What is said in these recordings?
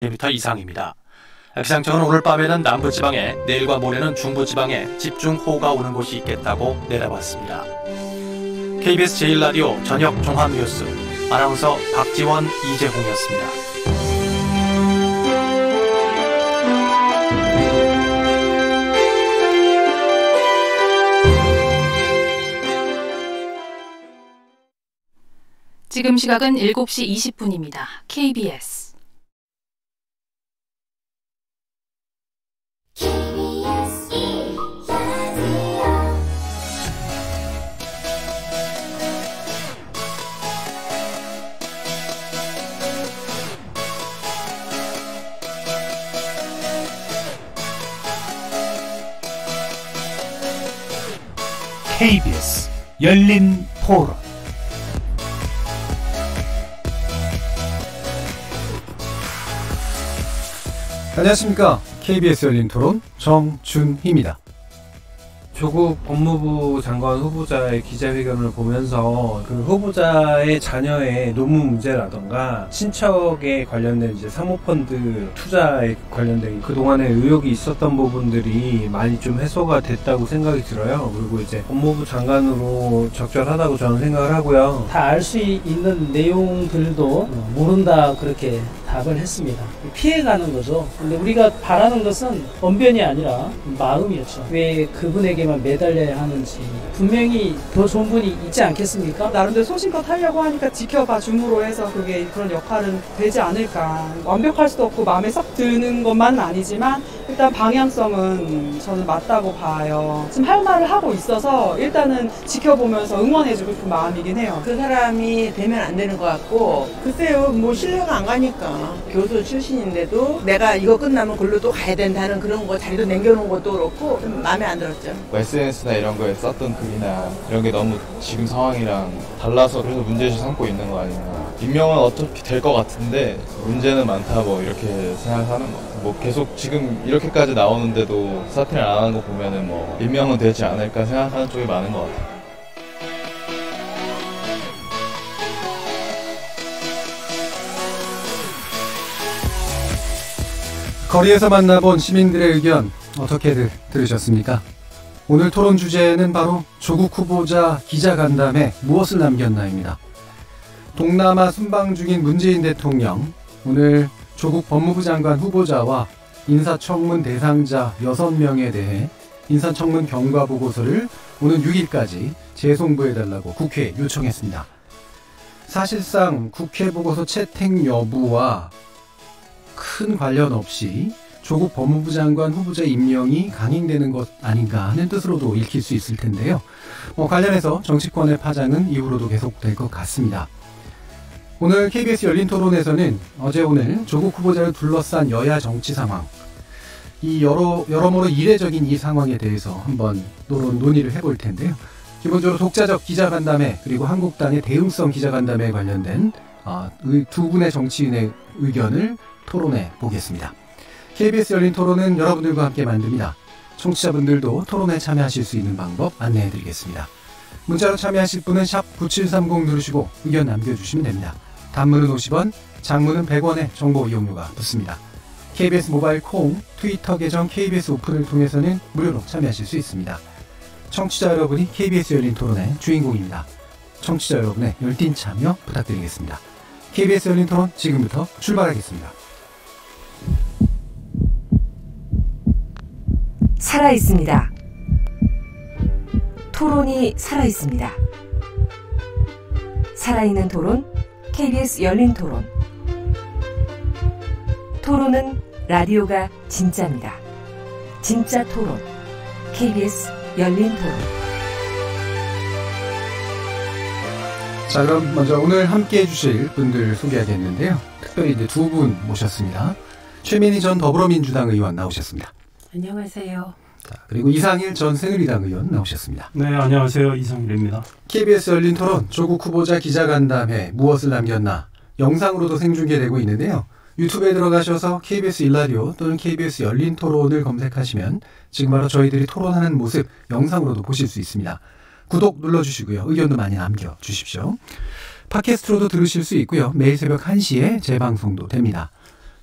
mm 이상입니다. 기상청은 오늘 밤에는 남부지방에, 내일과 모레는 중부지방에 집중호우가 오는 곳이 있겠다고 내다봤습니다. KBS 제1라디오 저녁 종합뉴스 아나운서 박지원, 이재홍이었습니다. 지금 시각은 7시 20분입니다. KBS KBS 열린 토론. 안녕하십니까. KBS 열린 토론 정준희입니다. 조국 법무부 장관 후보자의 기자회견을 보면서 그 후보자의 자녀의 노무 문제라던가 친척에 관련된 이제 사모펀드 투자에 관련된 그동안의 의혹이 있었던 부분들이 많이 좀 해소가 됐다고 생각이 들어요. 그리고 이제 법무부 장관으로 적절하다고 저는 생각을 하고요. 다 알 수 있는 내용들도 모른다 그렇게 답을 했습니다. 피해가는 거죠. 근데 우리가 바라는 것은 언변이 아니라 마음이었죠. 왜 그분에게만 매달려야 하는지. 분명히 더 좋은 분이 있지 않겠습니까? 나름대로 소신껏 하려고 하니까 지켜봐 줌으로 해서 그게 그런 역할은 되지 않을까. 완벽할 수도 없고 마음에 썩 드는 것만은 아니지만 일단 방향성은 저는 맞다고 봐요. 지금 할 말을 하고 있어서 일단은 지켜보면서 응원해주고 싶은 마음이긴 해요. 그 사람이 되면 안 되는 것 같고, 글쎄요, 뭐 신뢰가 안 가니까. 교수 출신인데도 내가 이거 끝나면 글로 또 가야 된다는 그런 거 자리도 남겨놓은 것도 그렇고 좀 마음에 안 들었죠. SNS나 이런 거에 썼던 글이나 이런 게 너무 지금 상황이랑 달라서 그래서 문제를 삼고 있는 거 아닌가. 임명은 어차피 될 것 같은데 문제는 많다 뭐 이렇게 생각하는 거. 뭐 계속 지금 이렇게까지 나오는데도 사퇴를 안 하는 거 보면은 뭐 임명은 되지 않을까 생각하는 쪽이 많은 것 같아요. 거리에서 만나본 시민들의 의견 어떻게들 들으셨습니까? 오늘 토론 주제는 바로 조국 후보자 기자간담회 무엇을 남겼나입니다. 동남아 순방 중인 문재인 대통령, 오늘 조국 법무부 장관 후보자와 인사청문 대상자 6명에 대해 인사청문 경과보고서를 오는 6일까지 재송부해달라고 국회에 요청했습니다. 사실상 국회 보고서 채택 여부와 큰 관련 없이 조국 법무부 장관 후보자 임명이 강행되는 것 아닌가 하는 뜻으로도 읽힐 수 있을 텐데요. 관련해서 정치권의 파장은 이후로도 계속될 것 같습니다. 오늘 KBS 열린 토론에서는 어제 오늘 조국 후보자를 둘러싼 여야 정치 상황, 이 여러모로 이례적인 이 상황에 대해서 한번 논의를 해볼 텐데요. 기본적으로 독자적 기자간담회 그리고 한국당의 대응성 기자간담회에 관련된 두 분의 정치인의 의견을 토론해 보겠습니다. KBS 열린 토론은 여러분들과 함께 만듭니다. 청취자분들도 토론에 참여하실 수 있는 방법 안내해 드리겠습니다. 문자로 참여하실 분은 샵 9730 누르시고 의견 남겨주시면 됩니다. 단문은 50원, 장문은 100원의 정보 이용료가 붙습니다. KBS 모바일 콩, 트위터 계정 KBS 오픈을 통해서는 무료로 참여하실 수 있습니다. 청취자 여러분이 KBS 열린 토론의 주인공입니다. 청취자 여러분의 열띤 참여 부탁드리겠습니다. KBS 열린 토론 지금부터 출발하겠습니다. 살아있습니다. 토론이 살아있습니다. 살아있는 토론, KBS 열린 토론. 토론은 라디오가 진짜입니다. 진짜 토론, KBS 열린 토론. 자, 그럼 먼저 오늘 함께 해주실 분들 소개하겠는데요. 특별히 이제 두 분 모셨습니다. 최민희 전 더불어민주당 의원 나오셨습니다. 안녕하세요. 자, 그리고 이상일 전 새누리당 의원 나오셨습니다. 네, 안녕하세요. 이상일입니다. KBS 열린 토론 조국 후보자 기자간담회 무엇을 남겼나 영상으로도 생중계되고 있는데요. 유튜브에 들어가셔서 KBS 1라디오 또는 KBS 열린 토론을 검색하시면 지금 바로 저희들이 토론하는 모습 영상으로도 보실 수 있습니다. 구독 눌러주시고요. 의견도 많이 남겨주십시오. 팟캐스트로도 들으실 수 있고요. 매일 새벽 1시에 재방송도 됩니다.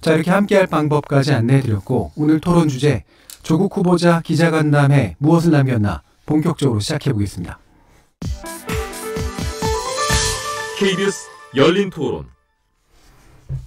자, 이렇게 함께할 방법까지 안내해드렸고 오늘 토론 주제 조국 후보자 기자간담회 무엇을 남겼나 본격적으로 시작해보겠습니다. KBS 열린토론.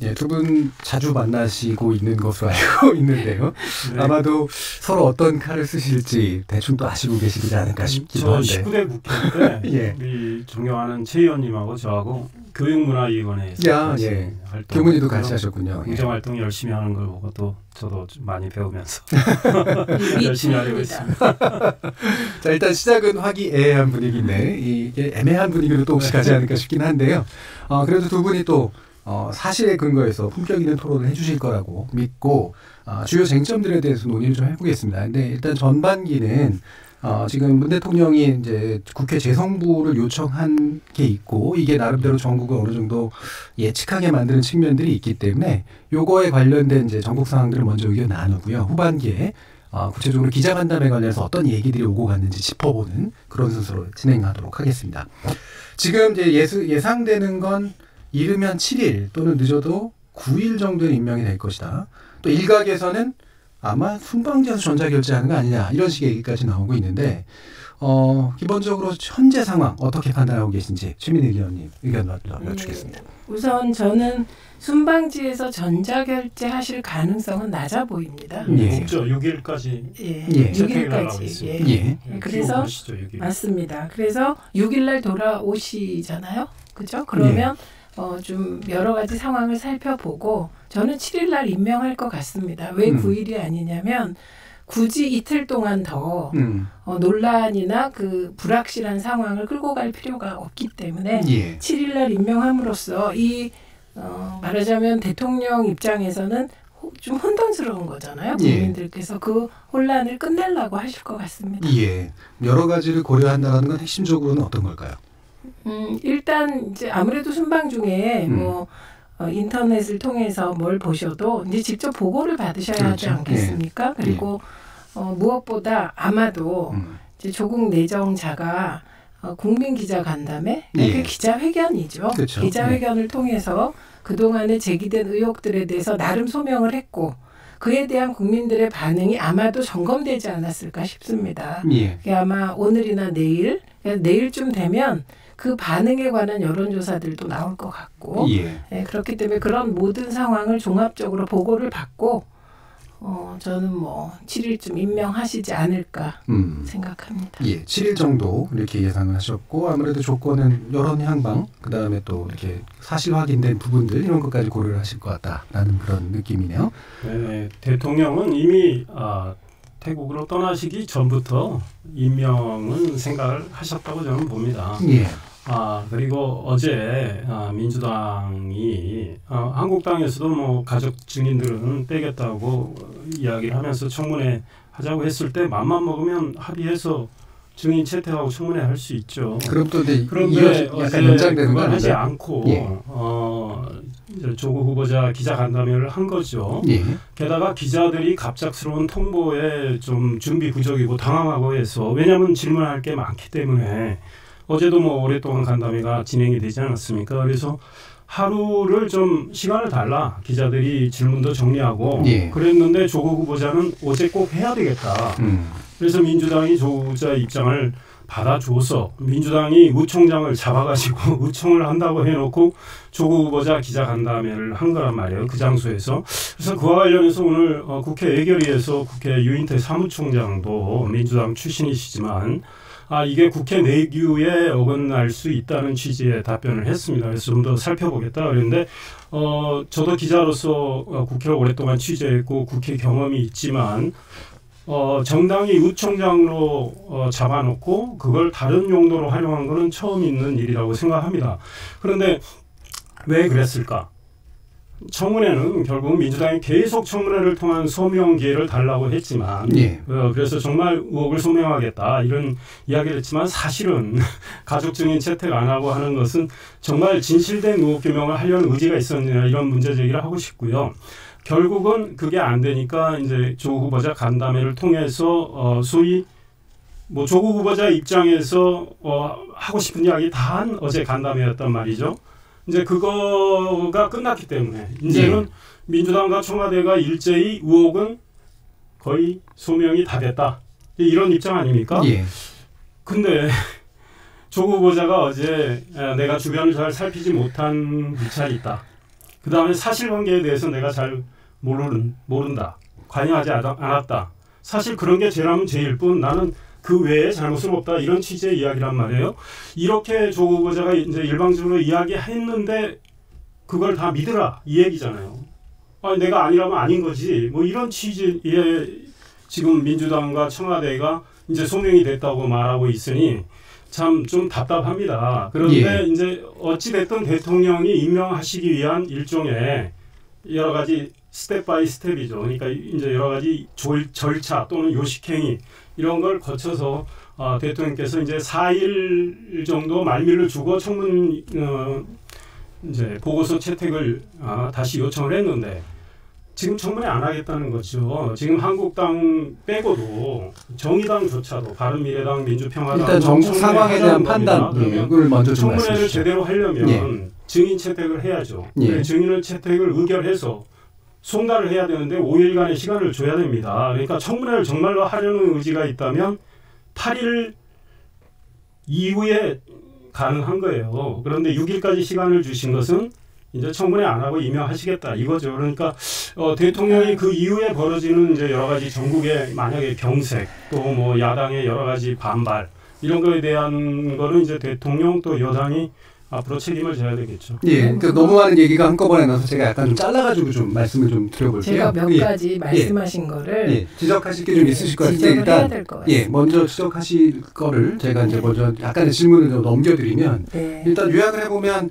예, 두 분 자주 만나시고 있는 것으로 알고 있는데요. 네. 아마도 서로 어떤 칼을 쓰실지 대충 또 아시고 계시지 않을까 싶기도 한데. 저 19대 국회 때 예. 우리 존경하는 최 의원님하고 저하고 교육문화위원회에서 예. 교문이도 같이 하셨군요. 공정활동 열심히 하는 걸 보고 또 저도 좀 많이 배우면서 열심히 하려고 있습니다. 자, 일단 시작은 화기애애한 분위기인데 이게 애매한 분위기로 또 혹시 가지 않을까 싶긴 한데요. 그래도 두 분이 또 사실에 근거해서 품격 있는 토론을 해주실 거라고 믿고 주요 쟁점들에 대해서 논의를 좀 해보겠습니다. 근데 일단 전반기는 지금 문 대통령이 이제 국회 재성부를 요청한 게 있고 이게 나름대로 전국을 어느 정도 예측하게 만드는 측면들이 있기 때문에 요거에 관련된 이제 전국 상황들을 먼저 의견 나누고요. 후반기에 구체적으로 기자간담회 관련해서 어떤 얘기들이 오고 갔는지 짚어보는 그런 순서로 진행하도록 하겠습니다. 지금 이제 예상되는 건 이르면 7일 또는 늦어도 9일 정도는 임명이 될 것이다. 또 일각에서는 아마 순방지에서 전자결제하는 거 아니냐 이런 식의 얘기까지 나오고 있는데 기본적으로 현재 상황 어떻게 판단하고 계신지 최민희 의원님 의견 여쭙겠습니다. 우선 저는 순방지에서 전자결제 하실 가능성은 낮아 보입니다. 예. 없죠. 6일까지. 예. 예. 6일까지. 예. 예. 그래서 보시죠, 6일. 맞습니다. 그래서 6일날 돌아오시잖아요. 그죠? 그러면 좀 여러 가지 상황을 살펴보고 저는 7일날 임명할 것 같습니다. 왜 9일이 아니냐면 굳이 이틀 동안 더 논란이나 그 불확실한 상황을 끌고 갈 필요가 없기 때문에 7일날 임명함으로써 이 말하자면 대통령 입장에서는 좀 혼돈스러운 거잖아요. 국민들께서 그 혼란을 끝내려고 하실 것 같습니다. 예. 여러 가지를 고려한다는 건 핵심적으로는 어떤 걸까요? 일단 이제 아무래도 순방 중에 인터넷을 통해서 뭘 보셔도 이제 직접 보고를 받으셔야 하지 않겠습니까? 그리고 무엇보다 아마도 이제 조국 내정자가 국민 기자간담회, 그 기자회견이죠. 그렇죠. 기자회견을 통해서 그동안에 제기된 의혹들에 대해서 나름 소명을 했고 그에 대한 국민들의 반응이 아마도 점검되지 않았을까 싶습니다. 그게 아마 오늘이나 내일쯤 되면 그 반응에 관한 여론조사들도 나올 것 같고 그렇기 때문에 그런 모든 상황을 종합적으로 보고를 받고 저는 7일쯤 임명하시지 않을까 생각합니다. 7일 정도 이렇게 예상을 하셨고 아무래도 조건은 여론 향방 그다음에 또 이렇게 사실 확인된 부분들 이런 것까지 고려를 하실 것 같다라는 그런 느낌이네요. 네, 대통령은 이미 태국으로 떠나시기 전부터 임명은 생각을 하셨다고 저는 봅니다. 그리고 어제 민주당이 한국당에서도 가족 증인들은 빼겠다고 이야기를 하면서 청문회 하자고 했을 때 맘만 먹으면 합의해서 증인 채택하고 청문회 할 수 있죠. 그런데 약간 연장되는 건 하지 않고 조국 후보자 기자간담회를 한 거죠. 게다가 기자들이 갑작스러운 통보에 좀 준비 부족이고 당황하고 해서 왜냐하면 질문할 게 많기 때문에 어제도 오랫동안 간담회가 진행이 되지 않았습니까? 그래서 하루를 좀 시간을 달라 기자들이 질문도 정리하고 그랬는데 조국 후보자는 어제 꼭 해야 되겠다. 그래서 민주당이 조국 후보자 입장을 받아줘서 민주당이 우총장을 잡아가지고 우총을 한다고 해놓고 조국 후보자 기자간담회를 한 거란 말이에요. 그 장소에서. 그래서 그와 관련해서 오늘 국회 예결위에서 국회 유인태 사무총장도 민주당 출신이시지만 이게 국회 내규에 어긋날 수 있다는 취지의 답변을 했습니다. 그래서 좀 더 살펴보겠다 그랬는데 저도 기자로서 국회를 오랫동안 취재했고 국회 경험이 있지만 정당이 우총장으로 잡아놓고 그걸 다른 용도로 활용한 것은 처음 있는 일이라고 생각합니다. 그런데 왜 그랬을까? 청문회는 결국 민주당이 계속 청문회를 통한 소명 기회를 달라고 했지만 그래서 정말 의혹을 소명하겠다 이런 이야기를 했지만 사실은 가족 증인 채택 안 하고 하는 것은 정말 진실된 의혹 규명을 하려는 의지가 있었느냐 이런 문제 제기를 하고 싶고요. 결국은 그게 안 되니까 이제 조국 후보자 간담회를 통해서 소위 조국 후보자 입장에서 하고 싶은 이야기 다 한 어제 간담회였단 말이죠. 이제 그거가 끝났기 때문에 이제는 민주당과 청와대가 일제히 의혹은 거의 소명이 다 됐다. 이런 입장 아닙니까? 근데 조 후보자가 어제 내가 주변을 잘 살피지 못한 미찰이 있다. 그 다음에 사실관계에 대해서 내가 잘 모른다. 관여하지 않았다. 사실 그런 게 죄라면 죄일 뿐 나는 그 외에 잘못은 없다. 이런 취지의 이야기란 말이에요. 이렇게 조 후보자가 이제 일방적으로 이야기했는데 그걸 다 믿으라 이 얘기잖아요. 아니, 내가 아니라면 아닌 거지. 뭐 이런 취지의 지금 민주당과 청와대가 이제 소명이 됐다고 말하고 있으니 참 좀 답답합니다. 그런데 이제 어찌 됐든 대통령이 임명하시기 위한 일종의 여러 가지 스텝 바이 스텝이죠. 그러니까 이제 여러 가지 절차 또는 요식행위 이런 걸 거쳐서 대통령께서 이제 4일 정도 말미를 주고 청문 이제 보고서 채택을 다시 요청을 했는데 지금 청문회 안 하겠다는 거죠. 지금 한국당 빼고도 정의당조차도 바른미래당, 민주평화당 일단 정국 상황에 대한 판단을 먼저 좀 청문회를 말씀해 제대로 하려면 증인 채택을 해야죠. 증인을 채택을 의결해서 송달을 해야 되는데 5일간의 시간을 줘야 됩니다. 그러니까 청문회를 정말로 하려는 의지가 있다면 8일 이후에 가능한 거예요. 그런데 6일까지 시간을 주신 것은 이제 청문회 안 하고 임명하시겠다 이거죠. 그러니까 대통령이 그 이후에 벌어지는 이제 여러 가지 전국의 만약에 병색 또 뭐 야당의 여러 가지 반발 이런 거에 대한 거는 이제 대통령 또 여당이 앞으로 책임을 져야 되겠죠. 그러니까 너무 많은 얘기가 한꺼번에 나서 제가 약간 좀 잘라가지고 좀 말씀을 좀 드려볼게요. 제가 몇 가지 말씀하신 거를 지적하실 게 좀 있으실 것 같은데 일단 먼저 지적하실 거를 제가 이제 먼저 약간의 질문을 좀 넘겨드리면 일단 요약을 해보면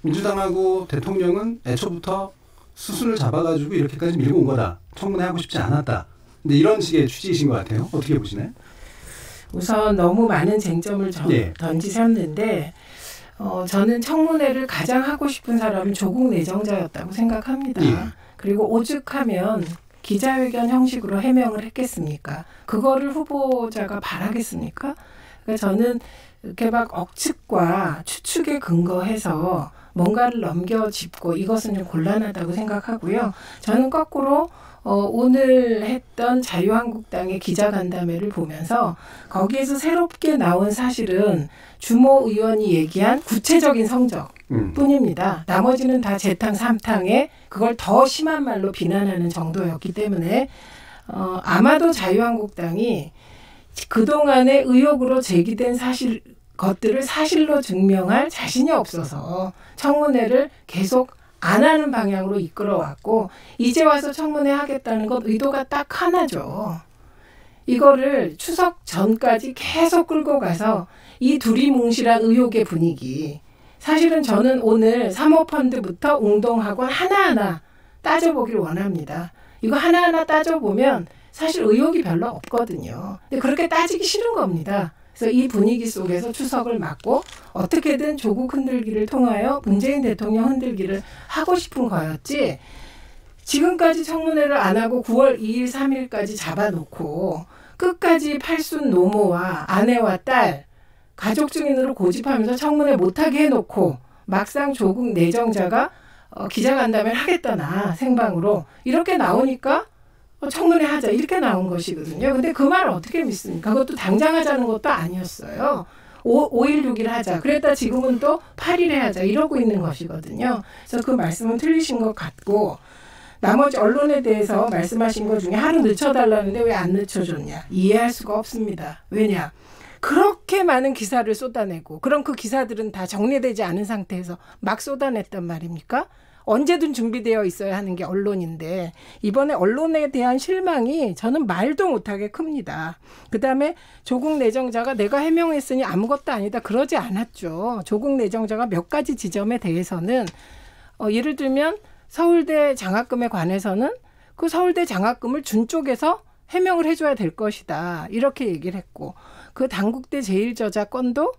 민주당하고 대통령은 애초부터 수순을 잡아가지고 이렇게까지 밀고 온 거다. 청문회 하고 싶지 않았다. 근데 이런 식의 취지이신 것 같아요. 어떻게 보시나요? 우선 너무 많은 쟁점을 던지셨는데 저는 청문회를 가장 하고 싶은 사람은 조국 내정자였다고 생각합니다. 그리고 오죽하면 기자회견 형식으로 해명을 했겠습니까? 그거를 후보자가 바라겠습니까? 그러니까 저는 이렇게 막 억측과 추측에 근거해서 뭔가를 넘겨짚고 이것은 좀 곤란하다고 생각하고요. 저는 거꾸로 오늘 했던 자유한국당의 기자간담회를 보면서 거기에서 새롭게 나온 사실은 주모 의원이 얘기한 구체적인 성적 뿐입니다. 나머지는 다 재탕 삼탕에 그걸 더 심한 말로 비난하는 정도였기 때문에 아마도 자유한국당이 그동안의 의혹으로 제기된 것들을 사실로 증명할 자신이 없어서 청문회를 계속 안 하는 방향으로 이끌어왔고 이제 와서 청문회 하겠다는 건 의도가 딱 하나죠. 이거를 추석 전까지 계속 끌고 가서 이 두리뭉실한 의혹의 분위기. 사실은 저는 오늘 사모펀드부터 웅동학원 하나하나 따져보길 원합니다. 이거 하나하나 따져보면 사실 의혹이 별로 없거든요. 근데 그렇게 따지기 싫은 겁니다. 그래서 이 분위기 속에서 추석을 맞고 어떻게든 조국 흔들기를 통하여 문재인 대통령 흔들기를 하고 싶은 거였지 지금까지 청문회를 안 하고 9월 2일, 3일까지 잡아놓고 끝까지 팔순 노모와 아내와 딸, 가족 증인으로 고집하면서 청문회 못하게 해놓고 막상 조국 내정자가 기자간담회를 하겠다나 생방으로 이렇게 나오니까 청문회 하자 이렇게 나온 것이거든요. 근데 그 말을 어떻게 믿습니까? 그것도 당장 하자는 것도 아니었어요. 5일 6일 하자. 그랬다 지금은 또 8일에 하자 이러고 있는 것이거든요. 그래서 그 말씀은 틀리신 것 같고 나머지 언론에 대해서 말씀하신 것 중에 하루 늦춰달라는데 왜 안 늦춰줬냐. 이해할 수가 없습니다. 왜냐. 그렇게 많은 기사를 쏟아내고 그럼 그 기사들은 다 정리되지 않은 상태에서 막 쏟아냈단 말입니까? 언제든 준비되어 있어야 하는 게 언론인데 이번에 언론에 대한 실망이 저는 말도 못하게 큽니다. 그다음에 조국 내정자가 내가 해명했으니 아무것도 아니다. 그러지 않았죠. 조국 내정자가 몇 가지 지점에 대해서는 예를 들면 서울대 장학금에 관해서는 그 서울대 장학금을 준 쪽에서 해명을 해줘야 될 것이다. 이렇게 얘기를 했고 그 단국대 제1저자 건도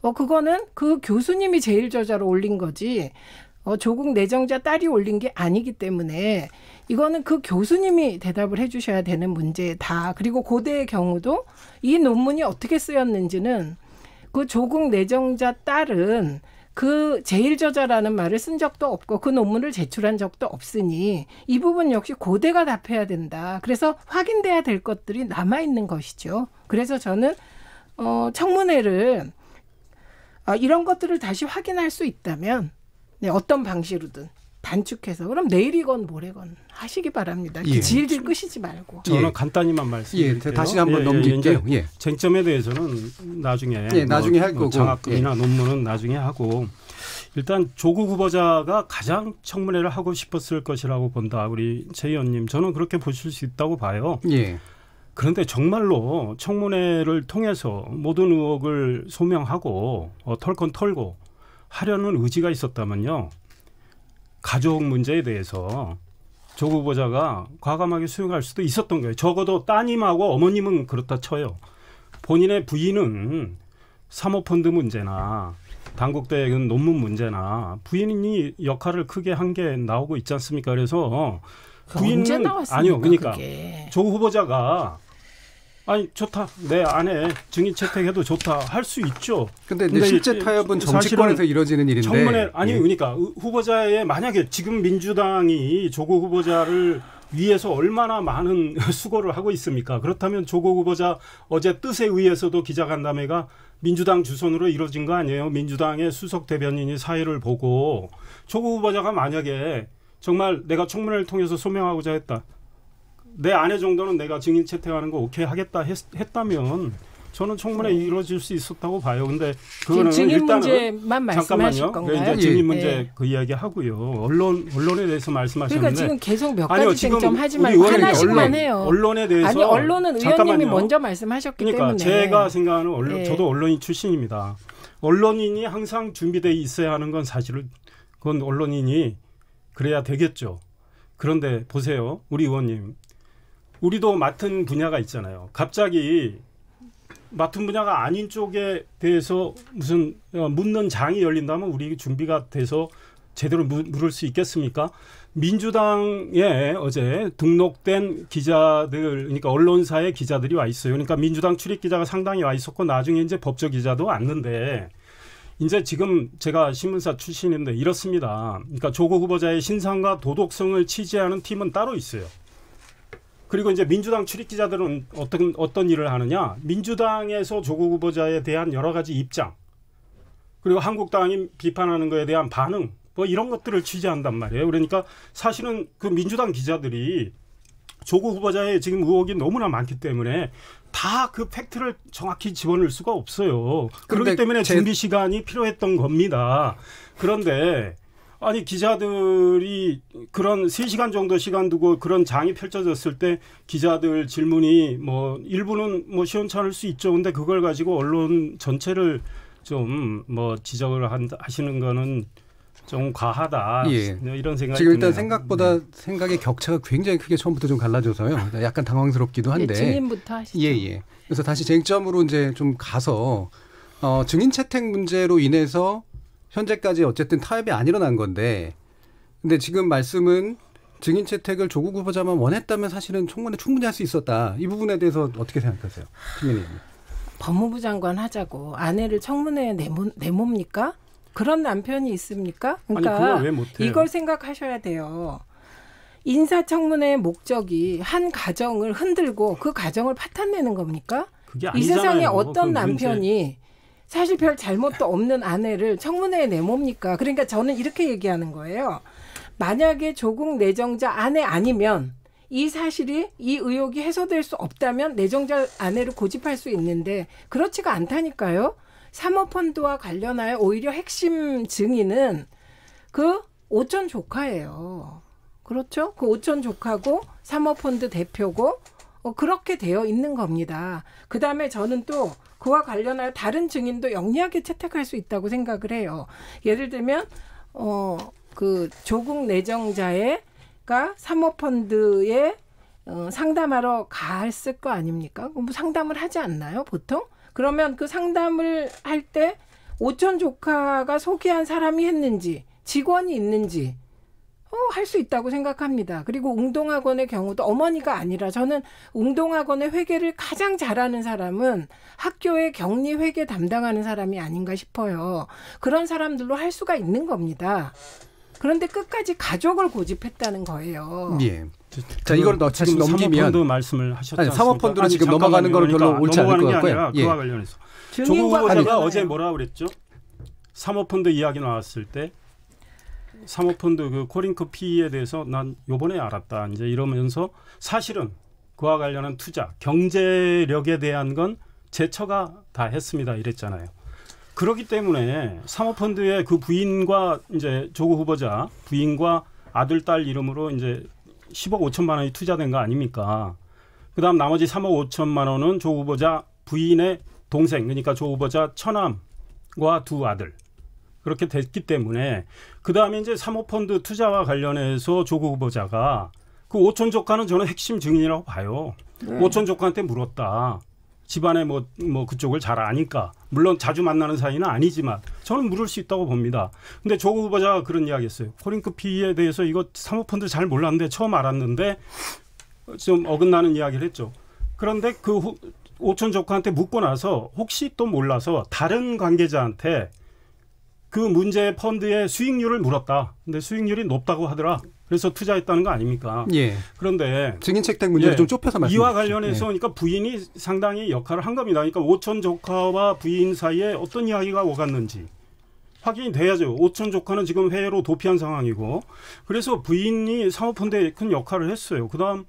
그거는 그 교수님이 제1저자로 올린 거지 조국 내정자 딸이 올린 게 아니기 때문에 이거는 그 교수님이 대답을 해 주셔야 되는 문제다. 그리고 고대의 경우도 이 논문이 어떻게 쓰였는지는 그 조국 내정자 딸은 그 제1저자라는 말을 쓴 적도 없고 그 논문을 제출한 적도 없으니 이 부분 역시 고대가 답해야 된다. 그래서 확인돼야 될 것들이 남아있는 것이죠. 그래서 저는 청문회를 이런 것들을 다시 확인할 수 있다면 어떤 방식으로든 단축해서 그럼 내일이건 모레건 하시기 바랍니다. 예. 질질 끄시지 말고. 저는 간단히만 말씀드릴게요. 다시 한번 넘길게요. 쟁점에 대해서는 나중에 나중에 할 거고 장학금이나 논문은 나중에 하고 일단 조국 후보자가 가장 청문회를 하고 싶었을 것이라고 본다. 우리 제 의원님 저는 그렇게 보실 수 있다고 봐요. 그런데 정말로 청문회를 통해서 모든 의혹을 소명하고 털 건 털고 하려는 의지가 있었다면요. 가족 문제에 대해서 조국 후보자가 과감하게 수용할 수도 있었던 거예요. 적어도 따님하고 어머님은 그렇다 쳐요. 본인의 부인은 사모펀드 문제나 당국대 논문 문제나 부인이 역할을 크게 한 게 나오고 있지 않습니까? 그래서 부인은 아니요. 그러니까 그게. 조국 후보자가 아니 좋다. 내 아내 증인 채택해도 좋다. 할 수 있죠. 근데 실제 타협은 정치권에서 이루어지는 일인데. 청문회 그러니까 후보자의 만약에 지금 민주당이 조국 후보자를 위해서 얼마나 많은 수고를 하고 있습니까? 그렇다면 조국 후보자 어제 뜻에 의해서도 기자간담회가 민주당 주선으로 이루어진 거 아니에요? 민주당의 수석 대변인이 사회를 보고 조국 후보자가 만약에 정말 내가 청문회를 통해서 소명하고자 했다. 내 아내 정도는 내가 증인 채택하는 거 오케이 하겠다 했다면 저는 청문회 이루어질 수 있었다고 봐요. 근데 그거는 증인 일단은 문제만 말씀하실 건가요? 이제 증인 문제 그 이야기 하고요. 언론에 대해서 말씀하셨는데 그러니까 지금 계속 몇 가지 쟁점 하지 말고 하나씩만 해요. 언론에 대해서 아니 언론은 의원님이 먼저 말씀하셨기 그러니까 때문에 제가 생각하는 저도 언론인 출신입니다. 언론인이 항상 준비되어 있어야 하는 건 사실은 그건 언론인이 그래야 되겠죠. 그런데 보세요. 우리 의원님. 우리도 맡은 분야가 있잖아요. 갑자기 맡은 분야가 아닌 쪽에 대해서 무슨 묻는 장이 열린다면 우리 준비가 돼서 제대로 물을 수 있겠습니까? 민주당에 어제 등록된 기자들, 그러니까 언론사의 기자들이 와 있어요. 그러니까 민주당 출입 기자가 상당히 와 있었고 나중에 이제 법조 기자도 왔는데 이제 지금 제가 신문사 출신인데 이렇습니다. 그러니까 조국 후보자의 신상과 도덕성을 취재하는 팀은 따로 있어요. 그리고 이제 민주당 출입 기자들은 어떤 일을 하느냐? 민주당에서 조국 후보자에 대한 여러 가지 입장, 그리고 한국당이 비판하는 것에 대한 반응, 뭐 이런 것들을 취재한단 말이에요. 그러니까 사실은 그 민주당 기자들이 조국 후보자의 지금 의혹이 너무나 많기 때문에 다 그 팩트를 정확히 집어넣을 수가 없어요. 그렇기 때문에 준비 시간이 필요했던 겁니다. 그런데 아니 기자들이 그런 3시간 정도 시간 두고 그런 장이 펼쳐졌을 때 기자들 질문이 뭐 일부는 뭐 시원찮을 수 있죠. 근데 그걸 가지고 언론 전체를 좀 뭐 지적을 하시는 거는 좀 과하다. 이런 생각이 지금 일단 드네요. 생각보다 생각의 격차가 굉장히 크게 처음부터 좀 갈라져서요. 약간 당황스럽기도 한데. 증인부터 하시죠. 그래서 다시 쟁점으로 이제 좀 가서 증인 채택 문제로 인해서 현재까지 어쨌든 타협이 안 일어난 건데, 근데 지금 말씀은 증인 채택을 조국 후보자만 원했다면 사실은 청문회 충분히 할 수 있었다. 이 부분에 대해서 어떻게 생각하세요? 김민희 의원님. 법무부 장관 하자고 아내를 청문회에 내몹니까? 그런 남편이 있습니까? 그러니까 아니, 그걸 왜 못해요? 이걸 생각하셔야 돼요. 인사청문회의 목적이 한 가정을 흔들고 그 가정을 파탄내는 겁니까? 그게 이 세상에 아니잖아요. 어떤 그 남편이 사실 별 잘못도 없는 아내를 청문회에 내몹니까? 그러니까 저는 이렇게 얘기하는 거예요. 만약에 조국 내정자 아내 아니면 이 사실이 이 의혹이 해소될 수 없다면 내정자 아내를 고집할 수 있는데 그렇지가 않다니까요. 사모펀드와 관련하여 오히려 핵심 증인은 그 오촌 조카예요. 그렇죠? 그 오촌 조카고 사모펀드 대표고 그렇게 되어 있는 겁니다. 그다음에 저는 또 그와 관련하여 다른 증인도 영리하게 채택할 수 있다고 생각을 해요. 예를 들면 그 조국 내정자가 사모펀드에 상담하러 갔을 거 아닙니까? 뭐 상담을 하지 않나요, 보통? 그러면 그 상담을 할 때 오촌 조카가 소개한 사람이 했는지 직원이 있는지 할 수 있다고 생각합니다. 그리고 웅동학원의 경우도 어머니가 아니라 저는 웅동학원의 회계를 가장 잘하는 사람은 학교의 격리 회계 담당하는 사람이 아닌가 싶어요. 그런 사람들로 할 수가 있는 겁니다. 그런데 끝까지 가족을 고집했다는 거예요. 예. 자, 이걸 다시 넘기면 사모펀드 말씀을 하셨지 않습니까? 사모펀드로 지금 넘어가는 거는 별로 옳지 않을 것 같고요. 그와 관련해서 조국 후보자가 어제 뭐라 그랬죠? 사모펀드 이야기 나왔을 때 사모펀드 그 코링크 PE에 대해서 난 요번에 알았다. 이제 이러면서 사실은 그와 관련한 투자, 경제력에 대한 건 제처가 다 했습니다. 이랬잖아요. 그렇기 때문에 사모펀드의 그 부인과 이제 조국 후보자 부인과 아들, 딸 이름으로 이제 10억 5천만 원이 투자된 거 아닙니까? 그다음 나머지 3억 5천만 원은 조 후보자 부인의 동생, 그러니까 조 후보자 처남과 두 아들. 그렇게 됐기 때문에 그다음에 이제 사모펀드 투자와 관련해서 조국 후보자가 그 오촌 조카는 저는 핵심 증인이라고 봐요. 네. 오촌 조카한테 물었다. 집안에 뭐 그쪽을 잘 아니까. 물론 자주 만나는 사이는 아니지만 저는 물을 수 있다고 봅니다. 근데 조국 후보자가 그런 이야기 했어요. 코링크 PE에 대해서 이거 사모펀드 잘 몰랐는데 처음 알았는데 좀 어긋나는 이야기를 했죠. 그런데 그 오촌 조카한테 묻고 나서 혹시 또 몰라서 다른 관계자한테 그 문제 펀드의 수익률을 물었다. 근데 수익률이 높다고 하더라. 그래서 투자했다는 거 아닙니까? 예. 그런데 증인 채택 문제를 좀 좁혀서 말씀해 주십시오. 이와 관련해서 그러니까 부인이 상당히 역할을 한 겁니다. 그러니까 오촌 조카와 부인 사이에 어떤 이야기가 오갔는지 확인이 돼야죠. 오촌 조카는 지금 해외로 도피한 상황이고 그래서 부인이 사모펀드에 큰 역할을 했어요. 그다음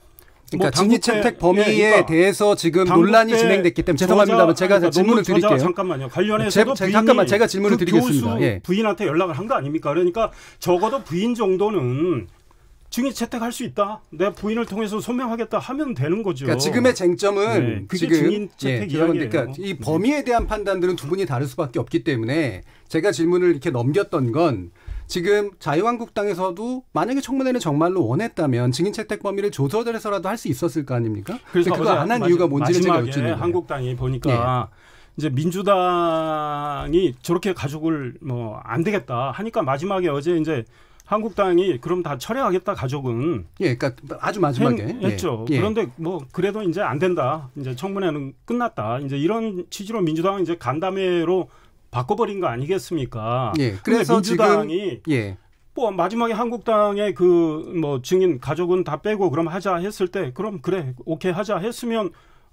그러니까 증인 채택 범위에 대해서 지금 논란이 진행됐기 때문에 죄송합니다만 제가 질문을 드릴게요. 잠깐만요. 관련해서도 잠깐만 제가 질문을 드리겠습니다. 예. 부인한테 연락을 한 거 아닙니까? 그러니까 적어도 부인 정도는 증인 채택할 수 있다. 내가 부인을 통해서 소명하겠다 하면 되는 거죠. 그러니까 지금의 쟁점은 그게 지금 증인 채택 이야기예요. 그러니까 이 범위에 대한 판단들은 두 분이 다를 수밖에 없기 때문에 제가 질문을 이렇게 넘겼던 건 지금 자유한국당에서도 만약에 청문회를 정말로 원했다면 증인 채택 범위를 조절해서라도 할 수 있었을 거 아닙니까? 그래서 그거 안 한 이유가 뭔지를 제가 마지막에 여쭙는 한국당이 보니까 이제 민주당이 저렇게 가족을 뭐 안 되겠다 하니까 마지막에 어제 이제 한국당이 그럼 다 철회하겠다 가족은 그러니까 아주 마지막에 했죠. 그런데 뭐 그래도 이제 안 된다. 이제 청문회는 끝났다. 이제 이런 취지로 민주당은 이제 간담회로 바꿔버린 거 아니겠습니까? 그래서 민주당이 뭐 마지막에 한국당의 그 뭐 증인 가족은 다 빼고 그럼 하자 했을 때 그럼 그래 오케이 하자 했으면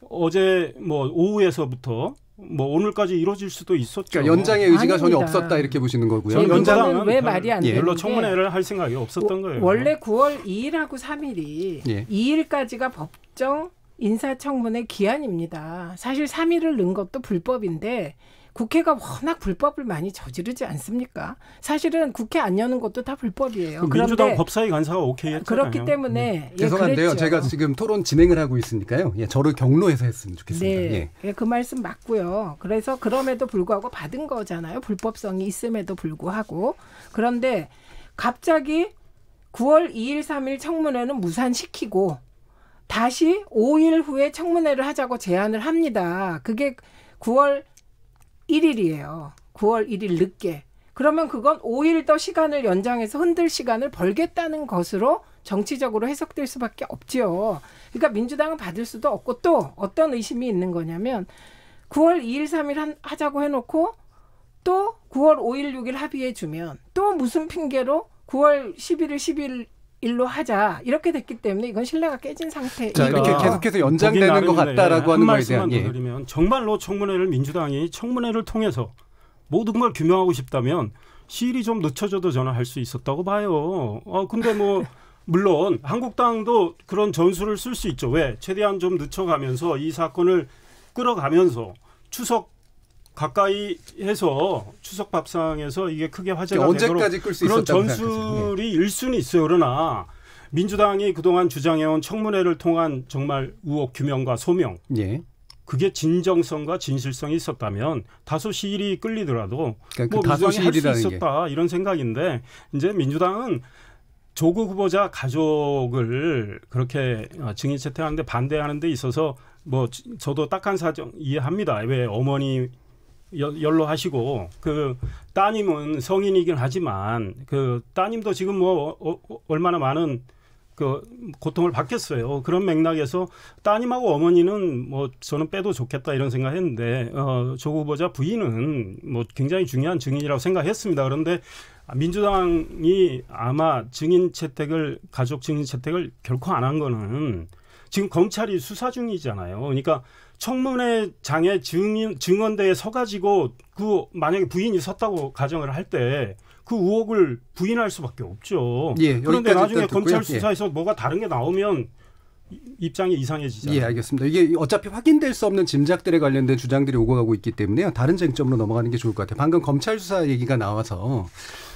어제 뭐 오후에서부터 뭐 오늘까지 이루어질 수도 있었죠. 그러니까 연장의 의지가 전혀 없었다 이렇게 보시는 거고요. 연장은 왜 말이 안 되는데 별로 청문회를 할 생각이 없었던 거예요. 원래 9월 2일하고 3일이 2일까지가 법정 인사청문회 기한입니다. 사실 3일을 넣은 것도 불법인데 국회가 워낙 불법을 많이 저지르지 않습니까? 사실은 국회 안 여는 것도 다 불법이에요. 민주당 법사위 간사가 오케이 했잖아요. 그렇기 때문에 죄송한데요. 그랬죠. 제가 지금 토론 진행을 하고 있으니까요. 저를 경로해서 했으면 좋겠습니다. 그 말씀 맞고요. 그래서 그럼에도 불구하고 받은 거잖아요. 불법성이 있음에도 불구하고. 그런데 갑자기 9월 2일, 3일 청문회는 무산시키고 다시 5일 후에 청문회를 하자고 제안을 합니다. 그게 9월 1일이에요. 9월 1일 늦게. 그러면 그건 5일 더 시간을 연장해서 흔들 시간을 벌겠다는 것으로 정치적으로 해석될 수밖에 없지요. 그러니까 민주당은 받을 수도 없고 또 어떤 의심이 있는 거냐면 9월 2일, 3일 하자고 해놓고 또 9월 5일, 6일 합의해 주면 또 무슨 핑계로 9월 11일, 11일로 하자. 이렇게 됐기 때문에 이건 신뢰가 깨진 상태예요. 자, 이렇게 계속해서 연장되는 것 같다라고 하는 거에 대한. 한 말씀만 더 드리면 정말로 청문회를 민주당이 청문회를 통해서 모든 걸 규명하고 싶다면 시일이 좀 늦춰져도 저는 할 수 있었다고 봐요. 근데 뭐 물론 한국당도 그런 전술을 쓸 수 있죠. 왜? 최대한 좀 늦춰가면서 이 사건을 끌어가면서 추석 가까이 해서 추석 밥상에서 이게 크게 화제가 되도록 그런 전술이 일 수는 있어요. 그러나 민주당이 그동안 주장해온 청문회를 통한 정말 의혹 규명과 소명 그게 진정성과 진실성이 있었다면 다소 시일이 끌리더라도 그러니까 뭐 민주당이 할 수 있었다 이런 생각인데 이제 민주당은 조국 후보자 가족을 그렇게 증인 채택하는데 반대하는 데 있어서 뭐 저도 딱한 사정 이해합니다. 왜 어머니 연로하시고 그 따님은 성인이긴 하지만 그 따님도 지금 뭐 얼마나 많은 그 고통을 받겠어요. 그런 맥락에서 따님하고 어머니는 뭐 저는 빼도 좋겠다 이런 생각했는데 조 후보자 부인은 뭐 굉장히 중요한 증인이라고 생각했습니다. 그런데 민주당이 아마 가족 증인 채택을 결코 안 한 거는 지금 검찰이 수사 중이잖아요. 그러니까 청문회 장에 증언대에 서가지고 만약에 부인이 섰다고 가정을 할 때 그 의혹을 부인할 수밖에 없죠. 예, 그런데 나중에 듣고요. 검찰 수사에서 뭐가 다른 게 나오면 입장이 이상해지잖아요. 예, 알겠습니다. 이게 어차피 확인될 수 없는 짐작들에 관련된 주장들이 오고 가고 있기 때문에요. 다른 쟁점으로 넘어가는 게 좋을 것 같아요. 방금 검찰 수사 얘기가 나와서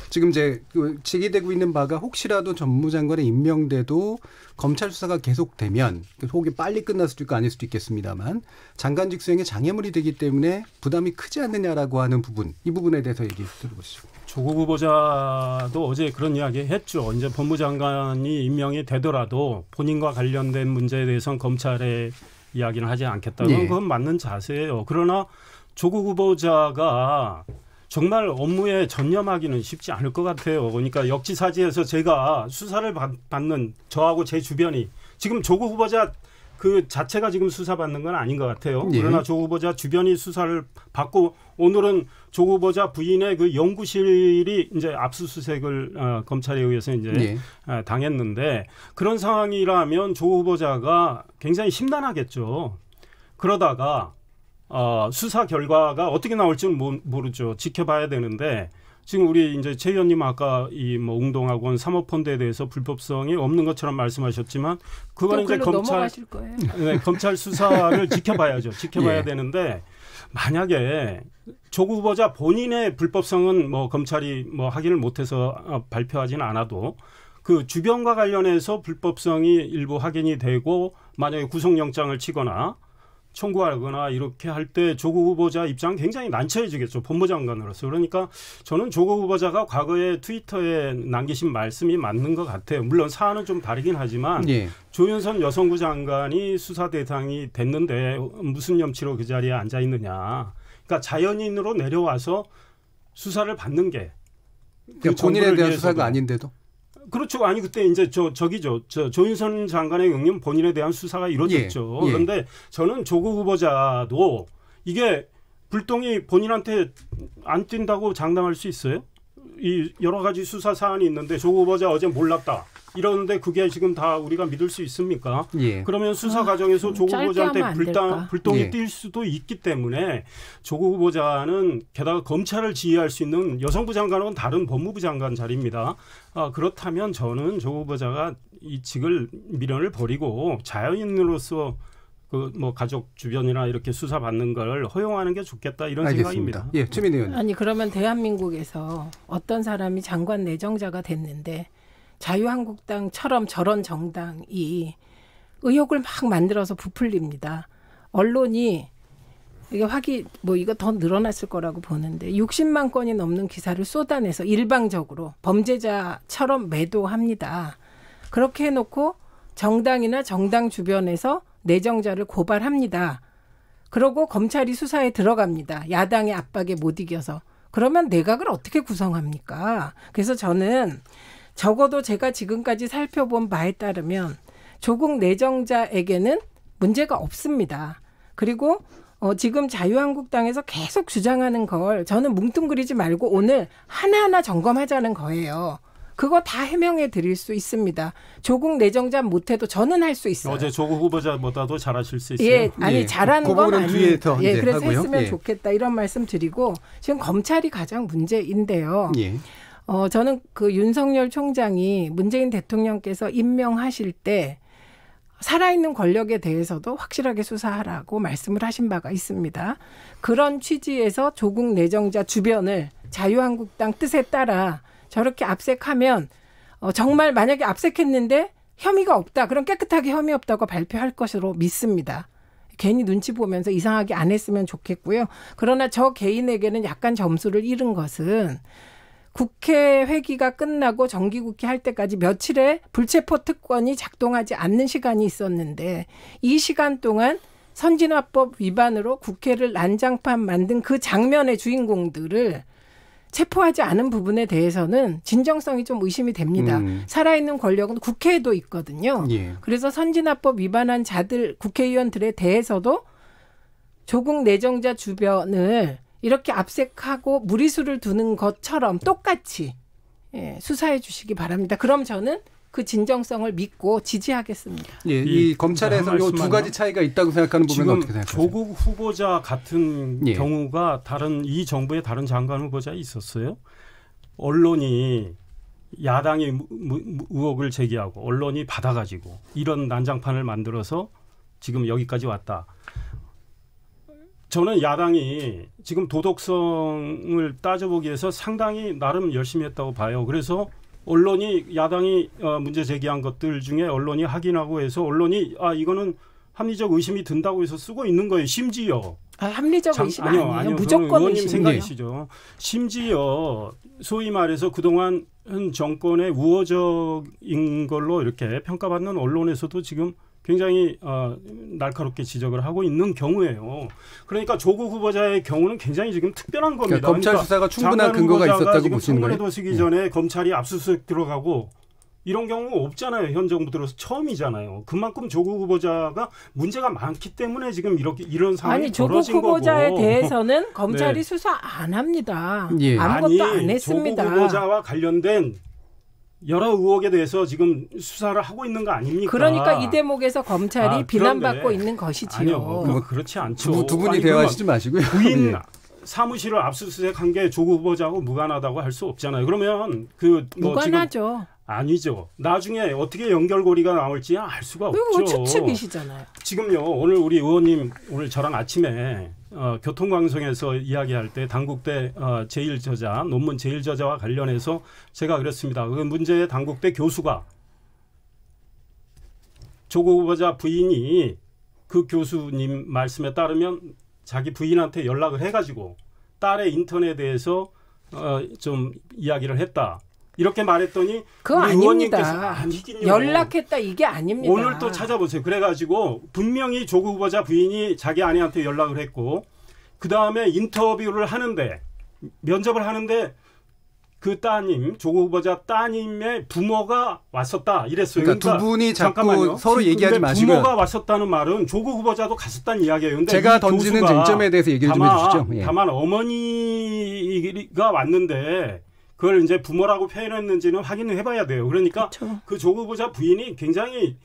지금 이제 제기되고 있는 바가 혹시라도 법무장관에 임명돼도 검찰 수사가 계속되면 혹이 빨리 끝날 수도 있고 아닐 수도 있겠습니다만 장관직 수행에 장애물이 되기 때문에 부담이 크지 않느냐라고 하는 부분, 이 부분에 대해서 얘기 들어보시죠. 조국 후보자도 어제 그런 이야기 했죠. 이제 법무장관이 임명이 되더라도 본인과 관련된 문제에 대해서는 검찰에 이야기는 하지 않겠다는 네. 그건 맞는 자세예요. 그러나 조국 후보자가 정말 업무에 전념하기는 쉽지 않을 것 같아요. 그러니까 역지사지에서 제가 수사를 받는 저하고 제 주변이 지금 조국 후보자 그 자체가 지금 수사받는 건 아닌 것 같아요. 예. 그러나 조국 후보자 주변이 수사를 받고 오늘은 조국 후보자 부인의 그 연구실이 이제 압수수색을 검찰에 의해서 이제 당했는데 그런 상황이라면 조국 후보자가 굉장히 심란하겠죠. 그러다가 수사 결과가 어떻게 나올지는 모르죠. 지켜봐야 되는데 지금 우리 이제 최 의원님 아까 이 뭐 웅동학원 사모펀드에 대해서 불법성이 없는 것처럼 말씀하셨지만 그거는 이제 검찰 수사를 지켜봐야죠. 지켜봐야 되는데 만약에 조국 후보자 본인의 불법성은 뭐 검찰이 뭐 확인을 못해서 발표하지는 않아도 그 주변과 관련해서 불법성이 일부 확인이 되고 만약에 구속영장을 치거나 청구하거나 이렇게 할 때 조국 후보자 입장은 굉장히 난처해지겠죠. 법무장관으로서. 그러니까 저는 조국 후보자가 과거에 트위터에 남기신 말씀이 맞는 것 같아요. 물론 사안은 좀 다르긴 하지만 조윤선 여성부 장관이 수사 대상이 됐는데 무슨 염치로 그 자리에 앉아 있느냐. 그러니까 자연인으로 내려와서 수사를 받는 게 그러니까 본인에 대한 수사가 아닌데도. 그렇죠. 아니 그때 이제 저기죠. 조윤선 장관의 경우는 본인에 대한 수사가 이루어졌죠. 그런데 저는 조국 후보자도 이게 불똥이 본인한테 안 뛴다고 장담할 수 있어요? 이 여러 가지 수사 사안이 있는데 조국 후보자 어제 몰랐다. 이러는데 그게 지금 다 우리가 믿을 수 있습니까? 그러면 수사 과정에서 조국 후보자한테 불똥이 뛸 수도 있기 때문에 조국 후보자는 게다가 검찰을 지휘할 수 있는 여성부 장관은 다른 법무부 장관 자리입니다. 그렇다면 저는 조국 후보자가 이 직을 미련을 버리고 자연인으로서 그 뭐 가족 주변이나 이렇게 수사 받는 걸 허용하는 게 좋겠다 이런 생각입니다. 예, 최민희 의원님. 아니 그러면 대한민국에서 어떤 사람이 장관 내정자가 됐는데 자유한국당처럼 저런 정당이 의혹을 막 만들어서 부풀립니다. 언론이 이게 이거 더 늘어났을 거라고 보는데 60만 건이 넘는 기사를 쏟아내서 일방적으로 범죄자처럼 매도합니다. 그렇게 해놓고 정당이나 정당 주변에서 내정자를 고발합니다. 그러고 검찰이 수사에 들어갑니다. 야당의 압박에 못 이겨서. 그러면 내각을 어떻게 구성합니까? 그래서 저는 적어도 제가 지금까지 살펴본 바에 따르면 조국 내정자에게는 문제가 없습니다. 그리고 지금 자유한국당에서 계속 주장하는 걸 저는 뭉뚱그리지 말고 오늘 하나하나 점검하자는 거예요. 그거 다 해명해 드릴 수 있습니다. 조국 내정자 못해도 저는 할 수 있어요. 어제 조국 후보자보다도 잘하실 수 있어요. 예, 아니 잘하는 건 아니에요. 그래서 하고요. 했으면 좋겠다 이런 말씀 드리고 지금 검찰이 가장 문제인데요. 저는 그 윤석열 총장이 문재인 대통령께서 임명하실 때 살아있는 권력에 대해서도 확실하게 수사하라고 말씀을 하신 바가 있습니다. 그런 취지에서 조국 내정자 주변을 자유한국당 뜻에 따라 저렇게 압색하면 정말 만약에 압색했는데 혐의가 없다. 그럼 깨끗하게 혐의 없다고 발표할 것으로 믿습니다. 괜히 눈치 보면서 이상하게 안 했으면 좋겠고요. 그러나 저 개인에게는 약간 점수를 잃은 것은 국회 회기가 끝나고 정기국회 할 때까지 며칠의 불체포 특권이 작동하지 않는 시간이 있었는데 이 시간 동안 선진화법 위반으로 국회를 난장판 만든 그 장면의 주인공들을 체포하지 않은 부분에 대해서는 진정성이 좀 의심이 됩니다. 살아있는 권력은 국회에도 있거든요. 예. 그래서 선진화법 위반한 자들, 국회의원들에 대해서도 조국 내정자 주변을 이렇게 압색하고 무리수를 두는 것처럼 똑같이 수사해 주시기 바랍니다. 그럼 저는 그 진정성을 믿고 지지하겠습니다. 예, 이 검찰에서 이 두 가지 차이가 있다고 생각하는 부분은 어떻게 생각하세요? 조국 후보자 같은 경우가 이 정부의 다른 장관 후보자에 있었어요. 언론이 야당이 의혹을 제기하고 언론이 받아가지고 이런 난장판을 만들어서 지금 여기까지 왔다. 저는 야당이 지금 도덕성을 따져보기 위해서 상당히 나름 열심히 했다고 봐요. 그래서 야당이 문제 제기한 것들 중에 언론이 확인하고 해서 언론이 이거는 합리적 의심이 든다고 해서 쓰고 있는 거예요. 심지어. 합리적 의심 아니에요. 무조건 의원님 생각이시죠. 심지어 소위 말해서 그동안 현 정권의 우호적인 걸로 이렇게 평가받는 언론에서도 지금 굉장히 날카롭게 지적을 하고 있는 경우예요. 그러니까 조국 후보자의 경우는 굉장히 지금 특별한 겁니다. 그러니까 검찰 수사가 충분한 근거가 있었다고 보시는 거예요? 청문회도 쓰기 전에 검찰이 압수수색 들어가고 이런 경우가 없잖아요. 현 정부 들어서 처음이잖아요. 그만큼 조국 후보자가 문제가 많기 때문에 지금 이런 상황이 벌어진 거고. 조국 후보자에 대해서는 검찰이 수사 안 합니다. 아무것도 안 했습니다. 조국 후보자와 관련된 여러 의혹에 대해서 지금 수사를 하고 있는 거 아닙니까? 그러니까 이 대목에서 검찰이 비난받고 있는 것이지요. 아니요. 그렇지 않죠. 두 분이 대화하시지 마시고요. 부인 사무실을 압수수색한 게 조국 후보자하고 무관하다고 할 수 없잖아요. 그러면 무관하죠. 아니죠. 나중에 어떻게 연결고리가 나올지 알 수가 없죠. 그거 추측이시잖아요. 지금요. 오늘 우리 의원님 오늘 저랑 아침에 교통방송에서 이야기할 때 당국대 제1저자 논문 제1저자와 관련해서 제가 그랬습니다. 그 문제의 당국대 교수가 조국 후보자 부인이 그 교수님 말씀에 따르면 자기 부인한테 연락을 해가지고 딸의 인턴에 대해서 좀 이야기를 했다. 이렇게 말했더니 그거 아닙니다. 연락했다 이게 아닙니다. 오늘 또 찾아보세요. 그래가지고 분명히 조국 후보자 부인이 자기 아내한테 연락을 했고 그다음에 인터뷰를 하는데 면접을 하는데 그 따님 조국 후보자 따님의 부모가 왔었다 이랬어요. 그러니까 두 분이 자꾸 서로 얘기하지 마시고요. 부모가 왔었다는 말은 조국 후보자도 갔었다는 이야기예요. 근데 제가 던지는 쟁점에 대해서 얘기를 좀 해주시죠. 다만 어머니가 왔는데 그걸 이제 부모라고 표현했는지는 확인을 해봐야 돼요. 그러니까 그렇죠. 그 조국 후보자 부인이 굉장히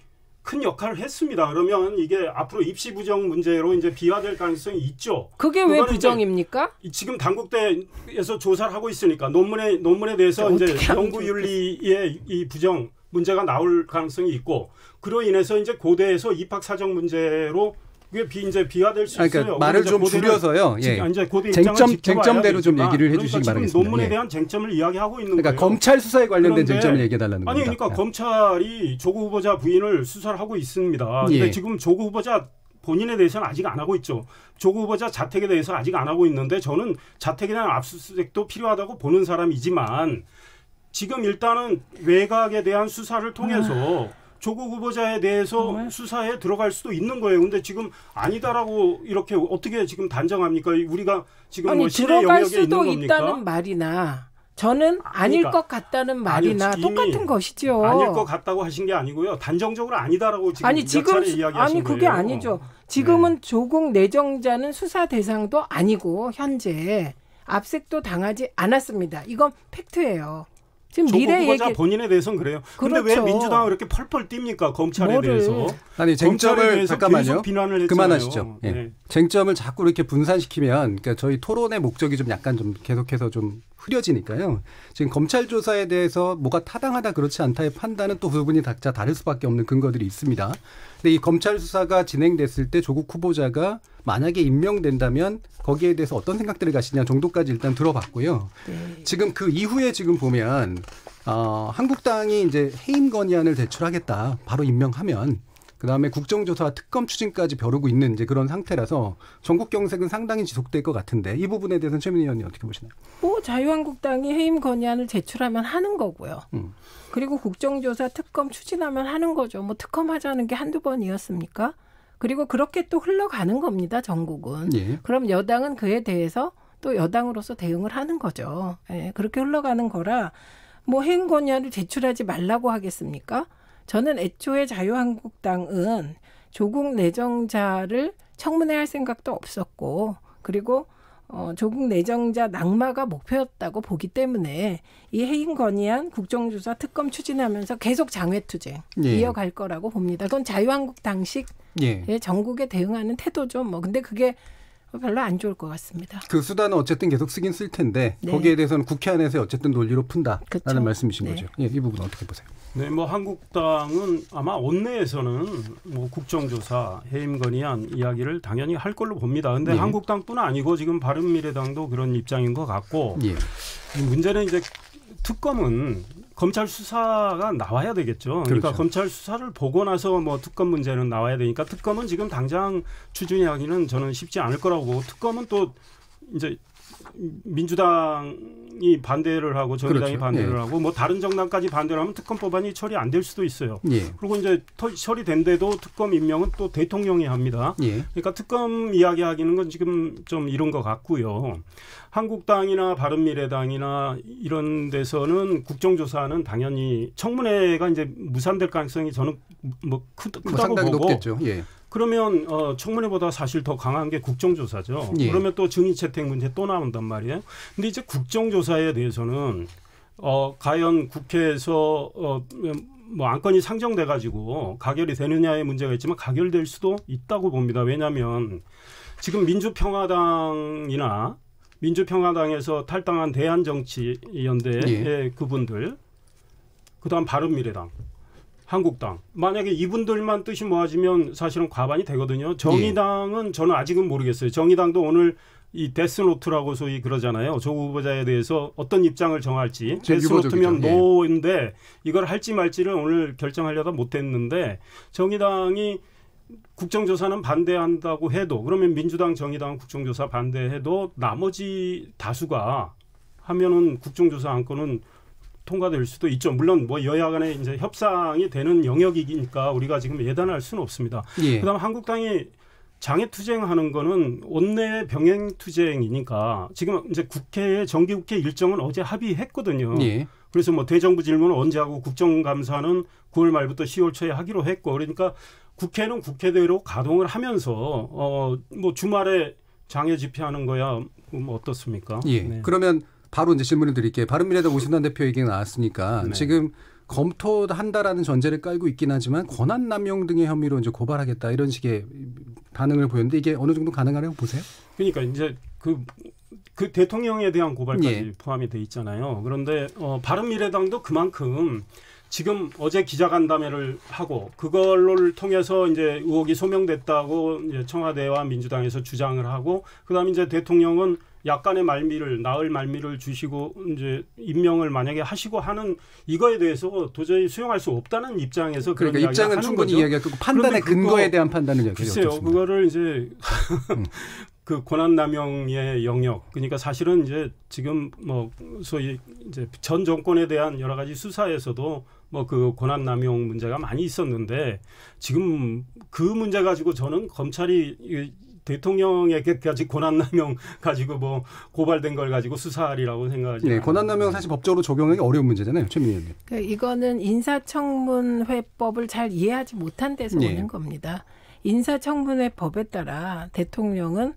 큰 역할을 했습니다. 그러면 이게 앞으로 입시 부정 문제로 이제 비화될 가능성이 있죠. 그게 왜 부정입니까? 지금 당국대에서 조사를 하고 있으니까 논문에 대해서 이제 연구윤리의 이 부정 문제가 나올 가능성이 있고 그로 인해서 이제 고대에서 입학 사정 문제로 이제 비화될 수 있어요. 그러니까 말을 좀 줄여서요. 이제 고대 쟁점대로 좀 얘기를 해주시기 바라겠습니다. 논문에 대한 쟁점을 이야기하고 있는 그러니까 거예요. 검찰 수사에 관련된 쟁점을 얘기해달라는 겁니다. 그러니까 검찰이 조국 후보자 부인을 수사를 하고 있습니다. 근데 지금 조국 후보자 본인에 대해서는 아직 안 하고 있죠. 조국 후보자 자택에 대해서 아직 안 하고 있는데 저는 자택에 대한 압수수색도 필요하다고 보는 사람이지만 지금 일단은 외곽에 대한 수사를 통해서 조국 후보자에 대해서 수사에 들어갈 수도 있는 거예요. 근데 지금 아니다라고 이렇게 어떻게 지금 단정합니까? 우리가 지금 뭐 신의 영역에 있는 겁니까? 들어갈 수도 있다는 말이나 저는 아닐 것 같다는 말이나 똑같은 것이죠. 아닐 것 같다고 하신 게 아니고요. 단정적으로 아니다라고 지금 몇 차례 이야기하신 거예요. 아니 그게 아니죠. 지금은 조국 내정자는 수사 대상도 아니고 현재 압색도 당하지 않았습니다. 이건 팩트예요. 지금 조국 미래 후보자 얘기 본인에 대해서는 그래요. 그런데 그렇죠. 왜 민주당은 이렇게 펄펄 뜁니까? 검찰에 대해서. 아니 쟁점을 잠깐만요. 비난을 했잖아요. 그만하시죠. 네. 예. 쟁점을 자꾸 이렇게 분산시키면 그러니까 저희 토론의 목적이 좀 약간 좀 계속해서 좀 흐려지니까요. 지금 검찰 조사에 대해서 뭐가 타당하다 그렇지 않다의 판단은 또 두 분이 각자 다를 수밖에 없는 근거들이 있습니다. 근데 이 검찰 수사가 진행됐을 때 조국 후보자가 만약에 임명된다면 거기에 대해서 어떤 생각들을 가시냐 정도까지 일단 들어봤고요. 지금 그 이후에 지금 보면 한국당이 이제 해임 건의안을 제출하겠다. 바로 임명하면 그다음에 국정조사와 특검 추진까지 벼르고 있는 이제 그런 상태라서 전국 경색은 상당히 지속될 것 같은데 이 부분에 대해서는 최민희 의원님 어떻게 보시나요? 자유한국당이 해임 건의안을 제출하면 하는 거고요. 그리고 국정조사 특검 추진하면 하는 거죠. 뭐 특검 하자는 게 한두 번이었습니까? 그리고 그렇게 또 흘러가는 겁니다. 전국은. 예. 그럼 여당은 그에 대해서 또 여당으로서 대응을 하는 거죠. 예, 그렇게 흘러가는 거라 뭐 해임 건의안을 제출하지 말라고 하겠습니까? 저는 애초에 자유한국당은 조국 내정자를 청문회할 생각도 없었고 그리고 조국 내정자 낙마가 목표였다고 보기 때문에 이 해임 건의안 국정조사 특검 추진하면서 계속 장외투쟁 이어갈 거라고 봅니다. 그건 자유한국당식 전국에 대응하는 태도죠. 뭐 근데 그게 별로 안 좋을 것 같습니다. 그 수단은 어쨌든 계속 쓰긴 쓸 텐데 거기에 대해서는 국회 안에서 어쨌든 논리로 푼다라는 그렇죠. 말씀이신 거죠. 예, 이 부분 어떻게 보세요? 네, 뭐 한국당은 아마 원내에서는 뭐 국정조사, 해임 건의안 이야기를 당연히 할 걸로 봅니다. 그런데 한국당뿐 아니고 지금 바른미래당도 그런 입장인 것 같고 문제는 이제 특검은 검찰 수사가 나와야 되겠죠. 그러니까 그렇죠. 검찰 수사를 보고 나서 뭐 특검 문제는 나와야 되니까 특검은 지금 당장 추진하기는 저는 쉽지 않을 거라고 보고 특검은 또 이제 민주당이 반대를 하고 정의당이 반대를 하고 뭐 다른 정당까지 반대를 하면 특검 법안이 처리 안 될 수도 있어요. 그리고 이제 처리된데도 특검 임명은 또 대통령이 합니다. 그러니까 특검 이야기하기는 건 지금 좀 이런 것 같고요. 한국당이나 바른미래당이나 이런 데서는 국정조사는 당연히 청문회가 이제 무산될 가능성이 저는 뭐 크다고 상당히 보고 높겠죠. 그러면 청문회보다 사실 더 강한 게 국정조사죠. 그러면 또 증인채택 문제 또 나온단 말이에요. 근데 이제 국정조사에 대해서는 과연 국회에서 뭐 안건이 상정돼 가지고 가결이 되느냐의 문제가 있지만 가결될 수도 있다고 봅니다. 왜냐하면 지금 민주평화당이나 민주평화당에서 탈당한 대한정치연대의 그분들, 그다음 바른미래당, 한국당. 만약에 이분들만 뜻이 모아지면 사실은 과반이 되거든요. 정의당은 저는 아직은 모르겠어요. 정의당도 오늘 이 데스노트라고 소위 그러잖아요. 조국 후보자에 대해서 어떤 입장을 정할지. 데스노트면 노인데 이걸 할지 말지를 오늘 결정하려다 못했는데 정의당이 국정조사는 반대한다고 해도 그러면 민주당, 정의당 국정조사 반대해도 나머지 다수가 하면은 국정조사 안건은 통과될 수도 있죠. 물론 뭐 여야 간에 이제 협상이 되는 영역이니까 우리가 지금 예단할 수는 없습니다. 그다음 한국당이 장애투쟁하는 거는 원내 병행투쟁이니까 지금 이제 국회의 정기국회 일정은 어제 합의했거든요. 그래서 뭐 대정부 질문을 언제 하고 국정감사는 9월 말부터 10월 초에 하기로 했고 그러니까 국회는 국회대로 가동을 하면서 뭐 주말에 장애 집회하는 거야 뭐 어떻습니까? 그러면 바로 이제 질문을 드릴게요. 바른미래당 오신환 대표 얘기가 나왔으니까 지금 검토한다라는 전제를 깔고 있긴 하지만 권한남용 등의 혐의로 이제 고발하겠다 이런 식의 반응을 보였는데 이게 어느 정도 가능하다고 보세요? 그러니까 이제 그 대통령에 대한 고발까지 포함이 돼 있잖아요. 그런데 바른미래당도 그만큼 지금 어제 기자간담회를 하고 그걸를 통해서 이제 의혹이 소명됐다고 이제 청와대와 민주당에서 주장을 하고 그다음에 이제 대통령은 약간의 말미를 나을 말미를 주시고 이제 임명을 만약에 하시고 하는 이거에 대해서 도저히 수용할 수 없다는 입장에서 그러니까 그런 입장은 충분히 이야기하고 판단의 근거에 대한 판단을 글쎄요. 그거를 이제 그 권한남용의 영역 그러니까 사실은 이제 지금 뭐 소위 이제 전 정권에 대한 여러 가지 수사에서도 뭐 그 권한남용 문제가 많이 있었는데 지금 그 문제 가지고 저는 검찰이 대통령에게까지 권한남용 가지고 뭐 고발된 걸 가지고 수사하리라고 생각하지. 권한남용 사실 법적으로 적용하기 어려운 문제잖아요, 최민희 의원님. 그러니까 이거는 인사청문회법을 잘 이해하지 못한 데서 오는 겁니다. 인사청문회법에 따라 대통령은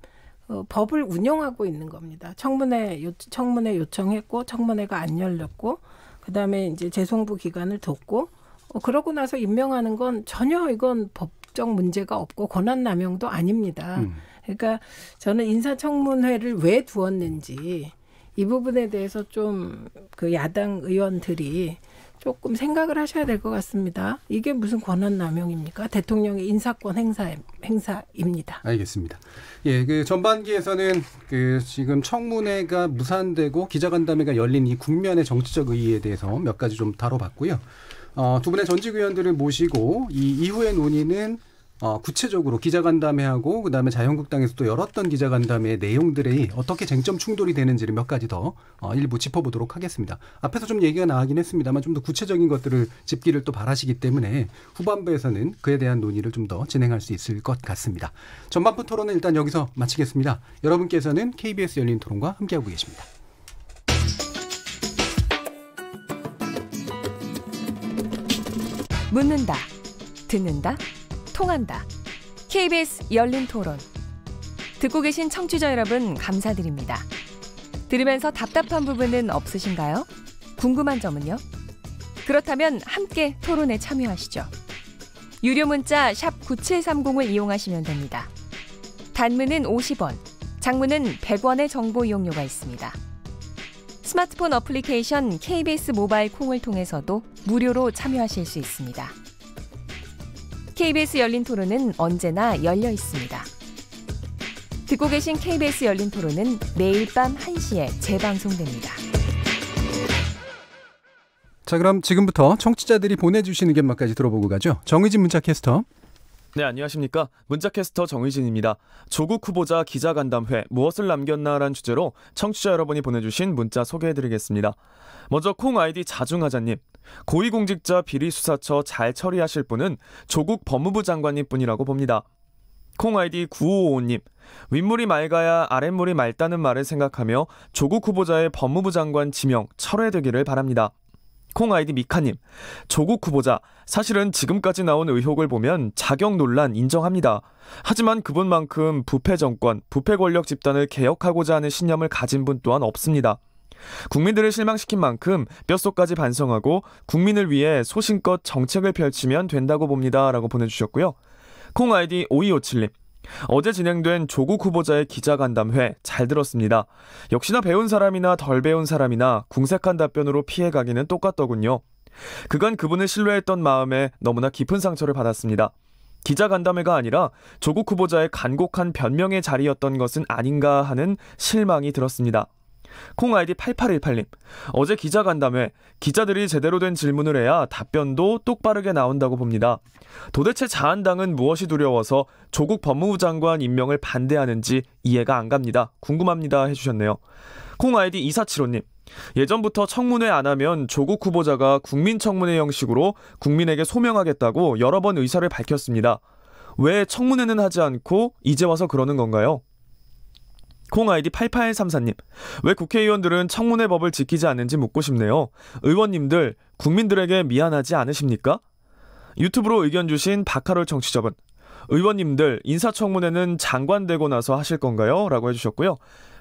법을 운영하고 있는 겁니다. 청문회 요청했고 청문회가 안 열렸고 그다음에 이제 재송부 기간을 뒀고 그러고 나서 임명하는 건 전혀 이건 법적 문제가 없고 권한남용도 아닙니다. 그러니까 저는 인사청문회를 왜 두었는지 이 부분에 대해서 좀 그 야당 의원들이 조금 생각을 하셔야 될 것 같습니다. 이게 무슨 권한남용입니까? 대통령의 인사권 행사입니다. 알겠습니다. 그 전반기에서는 그 지금 청문회가 무산되고 기자간담회가 열린 이 국면의 정치적 의의에 대해서 몇 가지 좀 다뤄봤고요. 두 분의 전직 의원들을 모시고 이 이후의 논의는 구체적으로 기자간담회하고 그다음에 자유한국당에서 또 열었던 기자간담회 내용들이 어떻게 쟁점 충돌이 되는지를 몇 가지 더 일부 짚어보도록 하겠습니다. 앞에서 좀 얘기가 나가긴 했습니다만 좀 더 구체적인 것들을 짚기를 또 바라시기 때문에 후반부에서는 그에 대한 논의를 좀 더 진행할 수 있을 것 같습니다. 전반부 토론은 일단 여기서 마치겠습니다. 여러분께서는 KBS 열린 토론과 함께하고 계십니다. 묻는다, 듣는다, 통한다. KBS 열린 토론. 듣고 계신 청취자 여러분 감사드립니다. 들으면서 답답한 부분은 없으신가요? 궁금한 점은요? 그렇다면 함께 토론에 참여하시죠. 유료 문자 샵 9730을 이용하시면 됩니다. 단문은 50원, 장문은 100원의 정보 이용료가 있습니다. 스마트폰 어플리케이션 KBS 모바일 콩을 통해서도 무료로 참여하실 수 있습니다. KBS 열린 토론은 언제나 열려 있습니다. 듣고 계신 KBS 열린 토론은 매일 밤 1시에 재방송됩니다. 자, 그럼 지금부터 청취자들이 보내주신 의견만까지 들어보고 가죠. 정의진 문자캐스터. 네, 안녕하십니까. 문자캐스터 정의진입니다. 조국 후보자 기자간담회 무엇을 남겼나라는 주제로 청취자 여러분이 보내주신 문자 소개해드리겠습니다. 먼저 콩 아이디 자중하자님. 고위공직자 비리수사처 잘 처리하실 분은 조국 법무부 장관님 뿐이라고 봅니다. 콩 아이디 9555님. 윗물이 맑아야 아랫물이 맑다는 말을 생각하며 조국 후보자의 법무부 장관 지명 철회되기를 바랍니다. 콩 아이디 미카님. 조국 후보자 사실은 지금까지 나온 의혹을 보면 자격 논란 인정합니다. 하지만 그분만큼 부패 정권, 부패 권력 집단을 개혁하고자 하는 신념을 가진 분 또한 없습니다. 국민들을 실망시킨 만큼 뼛속까지 반성하고 국민을 위해 소신껏 정책을 펼치면 된다고 봅니다. 라고 보내주셨고요. 콩 아이디 5257님. 어제 진행된 조국 후보자의 기자간담회 잘 들었습니다. 역시나 배운 사람이나 덜 배운 사람이나 궁색한 답변으로 피해가기는 똑같더군요. 그간 그분을 신뢰했던 마음에 너무나 깊은 상처를 받았습니다. 기자간담회가 아니라 조국 후보자의 간곡한 변명의 자리였던 것은 아닌가 하는 실망이 들었습니다. 콩 아이디 8818님. 어제 기자간담회, 기자들이 제대로 된 질문을 해야 답변도 똑바르게 나온다고 봅니다. 도대체 자한당은 무엇이 두려워서 조국 법무부 장관 임명을 반대하는지 이해가 안 갑니다. 궁금합니다 해주셨네요. 콩 아이디 2475님. 예전부터 청문회 안 하면 조국 후보자가 국민청문회 형식으로 국민에게 소명하겠다고 여러 번 의사를 밝혔습니다. 왜 청문회는 하지 않고 이제 와서 그러는 건가요? 콩 아이디 8834님. 왜 국회의원들은 청문회 법을 지키지 않는지 묻고 싶네요. 의원님들, 국민들에게 미안하지 않으십니까? 유튜브로 의견 주신 박하롤 청취자분. 의원님들, 인사청문회는 장관 되고 나서 하실 건가요? 라고 해주셨고요.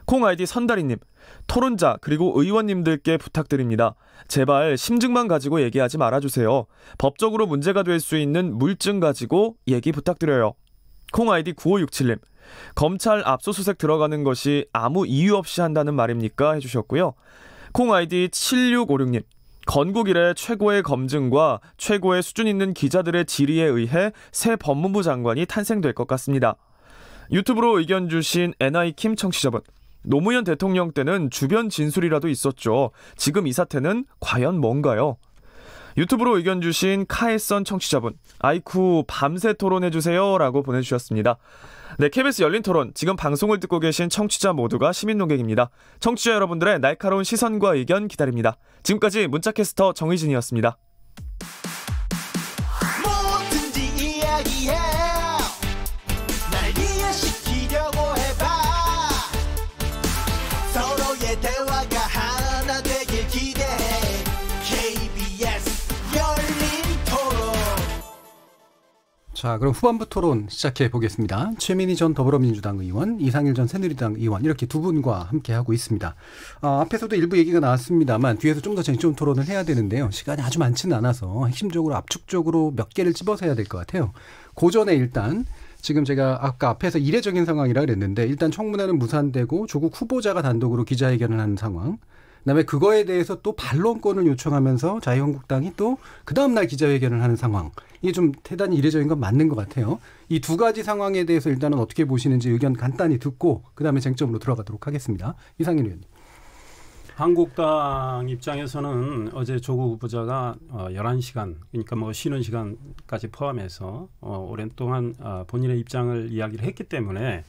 콩 아이디 선다리님. 토론자 그리고 의원님들께 부탁드립니다. 제발 심증만 가지고 얘기하지 말아주세요. 법적으로 문제가 될 수 있는 물증 가지고 얘기 부탁드려요. 콩 아이디 9567님. 검찰 압수수색 들어가는 것이 아무 이유 없이 한다는 말입니까? 해주셨고요. 콩 아이디 7656님. 건국 이래 최고의 검증과 최고의 수준 있는 기자들의 질의에 의해 새 법무부 장관이 탄생될 것 같습니다. 유튜브로 의견 주신 NI킴 청취자분. 노무현 대통령 때는 주변 진술이라도 있었죠. 지금 이 사태는 과연 뭔가요? 유튜브로 의견 주신 카에선 청취자분. 아이쿠 밤새 토론해주세요 라고 보내주셨습니다. 네, KBS 열린 토론. 지금 방송을 듣고 계신 청취자 모두가 시민 논객입니다. 청취자 여러분들의 날카로운 시선과 의견 기다립니다. 지금까지 문자캐스터 정의진이었습니다. 뭐든지 이야기해. 날 이해시키려고 해봐. 서로의 대화가 하나 되길 기대해. KBS 열린 토론. 자, 그럼 후반부 토론 시작해 보겠습니다. 최민희 전 더불어민주당 의원, 이상일 전 새누리당 의원 이렇게 두 분과 함께하고 있습니다. 앞에서도 일부 얘기가 나왔습니다만 뒤에서 좀 더 쟁점 토론을 해야 되는데요. 시간이 아주 많지는 않아서 핵심적으로 압축적으로 몇 개를 집어서 해야 될 것 같아요. 그 전에 일단 지금 제가 아까 앞에서 이례적인 상황이라 그랬는데 일단 청문회는 무산되고 조국 후보자가 단독으로 기자회견을 하는 상황. 그다음에 그거에 대해서 또 반론권을 요청하면서 자유한국당이 또 그 다음날 기자회견을 하는 상황. 이게 좀 대단히 이례적인 건 맞는 것 같아요. 이 두 가지 상황에 대해서 일단은 어떻게 보시는지 의견 간단히 듣고 그다음에 쟁점으로 들어가도록 하겠습니다. 이상일 의원님. 한국당 입장에서는 어제 조국 후보자가 11시간, 그러니까 뭐 쉬는 시간까지 포함해서 오랜 동안 본인의 입장을 이야기를 했기 때문에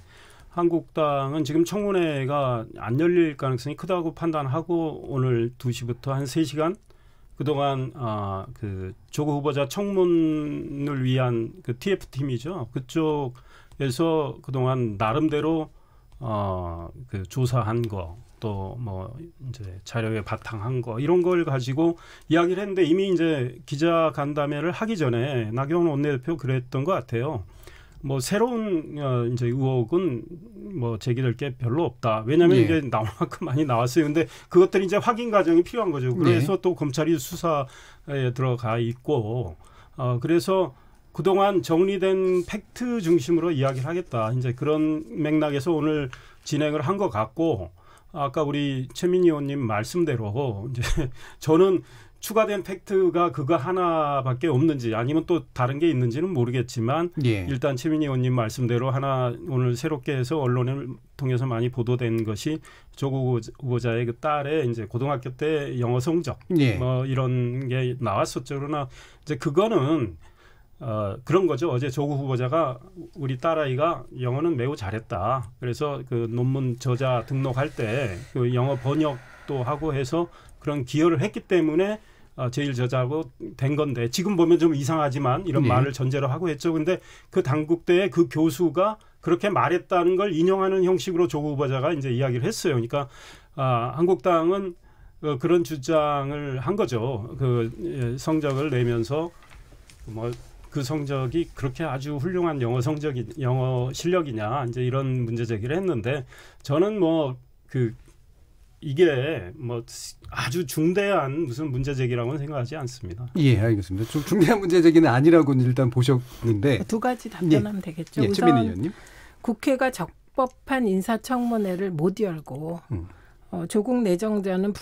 한국당은 지금 청문회가 안 열릴 가능성이 크다고 판단하고 오늘 2시부터 한 3시간 그동안 그 조국 후보자 청문을 위한 그 TF팀이죠. 그쪽에서 그동안 나름대로 그 조사한 거, 또 뭐 이제 자료에 바탕한 거 이런 걸 가지고 이야기를 했는데 이미 이제 기자 간담회를 하기 전에 나경원 원내대표 그랬던 것 같아요. 뭐 새로운 이제 의혹은 뭐 제기될 게 별로 없다. 왜냐하면 이게 나올 만큼 많이 나왔어요. 근데 그것들이 이제 확인 과정이 필요한 거죠. 그래서 또 검찰이 수사에 들어가 있고 그래서 그동안 정리된 팩트 중심으로 이야기를 하겠다. 이제 그런 맥락에서 오늘 진행을 한 것 같고 아까 우리 최민희 의원님 말씀대로 이제 저는 추가된 팩트가 그거 하나밖에 없는지 아니면 또 다른 게 있는지는 모르겠지만 일단 최민희 의원님 말씀대로 하나 오늘 새롭게 해서 언론을 통해서 많이 보도된 것이 조국 후보자의 그 딸의 이제 고등학교 때 영어 성적 뭐 이런 게 나왔었죠. 그러나 이제 그거는 그런 거죠. 어제 조국 후보자가 우리 딸아이가 영어는 매우 잘했다. 그래서 그 논문 저자 등록할 때 그 영어 번역도 하고 해서 그런 기여를 했기 때문에 제일 저자고 된 건데 지금 보면 좀 이상하지만 이런 말을 전제로 하고 했죠. 근데 그 당국대의 그 교수가 그렇게 말했다는 걸 인용하는 형식으로 조국 후보자가 이제 이야기를 했어요. 그러니까 한국당은 그런 주장을 한 거죠. 그 성적을 내면서 뭐 그 성적이 그렇게 아주 훌륭한 영어 실력이냐 이제 이런 문제 제기를 했는데 저는 뭐 이게 뭐 아주 중대한 무슨 문제 제기라고는 생각하지 않습니다. 예, 알겠습니다. 좀 중대한 문제 제기는 아니라고는 일단 보셨는데 두 가지 답변하면 되겠죠. 우선 국회가 적법한 인사청문회를 못 열고 조국 내정자는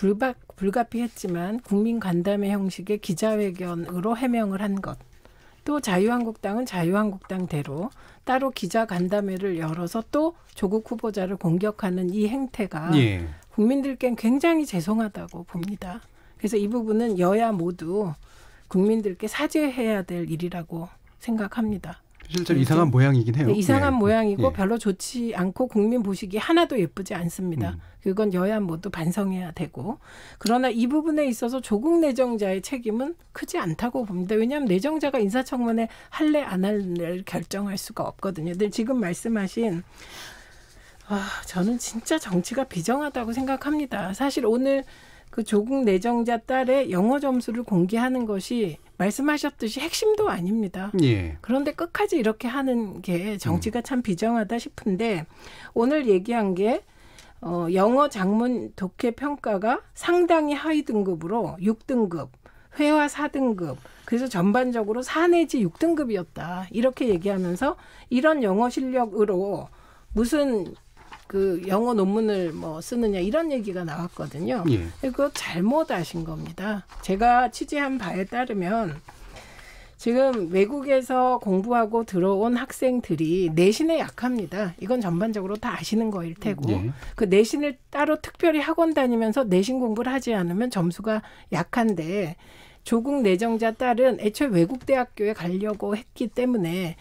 불가피했지만 국민 간담회 형식의 기자회견으로 해명을 한 것. 또 자유한국당은 자유한국당대로 따로 기자 간담회를 열어서 또 조국 후보자를 공격하는 이 행태가 국민들께는 굉장히 죄송하다고 봅니다. 그래서 이 부분은 여야 모두 국민들께 사죄해야 될 일이라고 생각합니다. 실제로 이상한 모양이긴 해요. 이상한 모양이고 별로 좋지 않고 국민 보시기에 하나도 예쁘지 않습니다. 그건 여야 모두 반성해야 되고 그러나 이 부분에 있어서 조국 내정자의 책임은 크지 않다고 봅니다. 왜냐하면 내정자가 인사청문회 할래 안 할래를 결정할 수가 없거든요. 근데 지금 말씀하신 저는 진짜 정치가 비정하다고 생각합니다. 사실 오늘 그 조국 내정자 딸의 영어 점수를 공개하는 것이 말씀하셨듯이 핵심도 아닙니다. 그런데 끝까지 이렇게 하는 게 정치가 참 비정하다 싶은데 오늘 얘기한 게 영어 작문 독해 평가가 상당히 하위 등급으로 6등급, 회화 4등급, 그래서 전반적으로 4 내지 6등급이었다. 이렇게 얘기하면서 이런 영어 실력으로 무슨 그 영어 논문을 뭐 쓰느냐 이런 얘기가 나왔거든요. 그거 잘못하신 겁니다. 제가 취재한 바에 따르면 지금 외국에서 공부하고 들어온 학생들이 내신에 약합니다. 이건 전반적으로 다 아시는 거일 테고 그 내신을 따로 특별히 학원 다니면서 내신 공부를 하지 않으면 점수가 약한데 조국 내정자 딸은 애초에 외국 대학교에 가려고 했기 때문에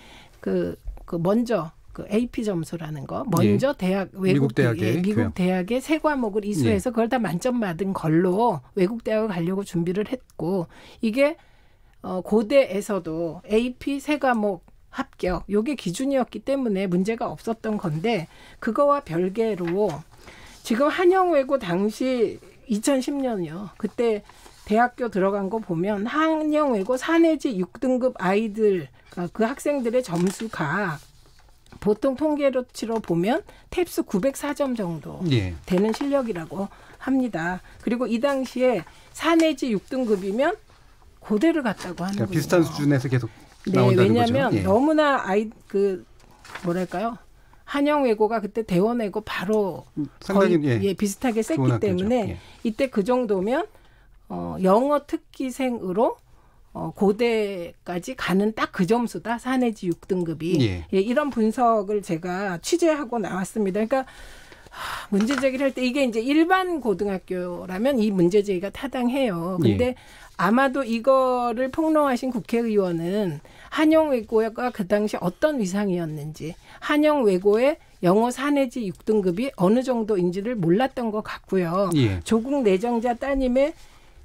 먼저 그 AP 점수라는 거 먼저 대학 미국 대학의 세 과목을 이수해서 그걸 다 만점 받은 걸로 외국 대학을 가려고 준비를 했고 이게 고대에서도 AP 세 과목 합격 요게 기준이었기 때문에 문제가 없었던 건데 그거와 별개로 지금 한영외고 당시 2010년이요. 그때 대학교 들어간 거 보면 한영외고 4 내지 6등급 아이들 그 학생들의 점수가 보통 통계로치로 보면 탭스 904점 정도 되는 실력이라고 합니다. 그리고 이 당시에 4 내지 6등급이면 고대를 갔다고 하는군요. 비슷한 수준에서 계속 나온다는 거죠. 왜냐하면 너무나 한영외고가 그때 대원외고 바로 거의 비슷하게 셌기 때문에 이때 그 정도면 영어 특기생으로 고대까지 가는 딱 그 점수다. 4 내지 6등급이. 이런 분석을 제가 취재하고 나왔습니다. 그러니까 문제 제기를 할 때 이게 이제 일반 고등학교라면 이 문제 제기가 타당해요. 근데 예. 아마도 이거를 폭로하신 국회의원은 한영외고가 그 당시 어떤 위상이었는지, 한영외고의 영어 4 내지 6등급이 어느 정도인지를 몰랐던 것 같고요. 예. 조국 내정자 따님의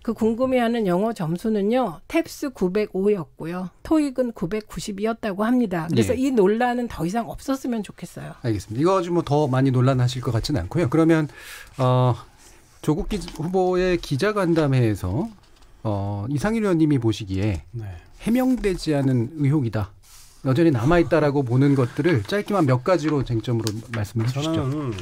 그 궁금해하는 영어 점수는요. 탭스 905였고요. 토익은 990이었다고 합니다. 그래서 예. 이 논란은 더 이상 없었으면 좋겠어요. 알겠습니다. 이거 좀 더 많이 논란하실 것 같지는 않고요. 그러면 조국 후보의 기자간담회에서 이상일 의원님이 보시기에 네. 해명되지 않은 의혹이다. 여전히 남아있다라고 보는 것들을 짧게만 몇 가지로 쟁점으로 말씀을 해주시죠. 저는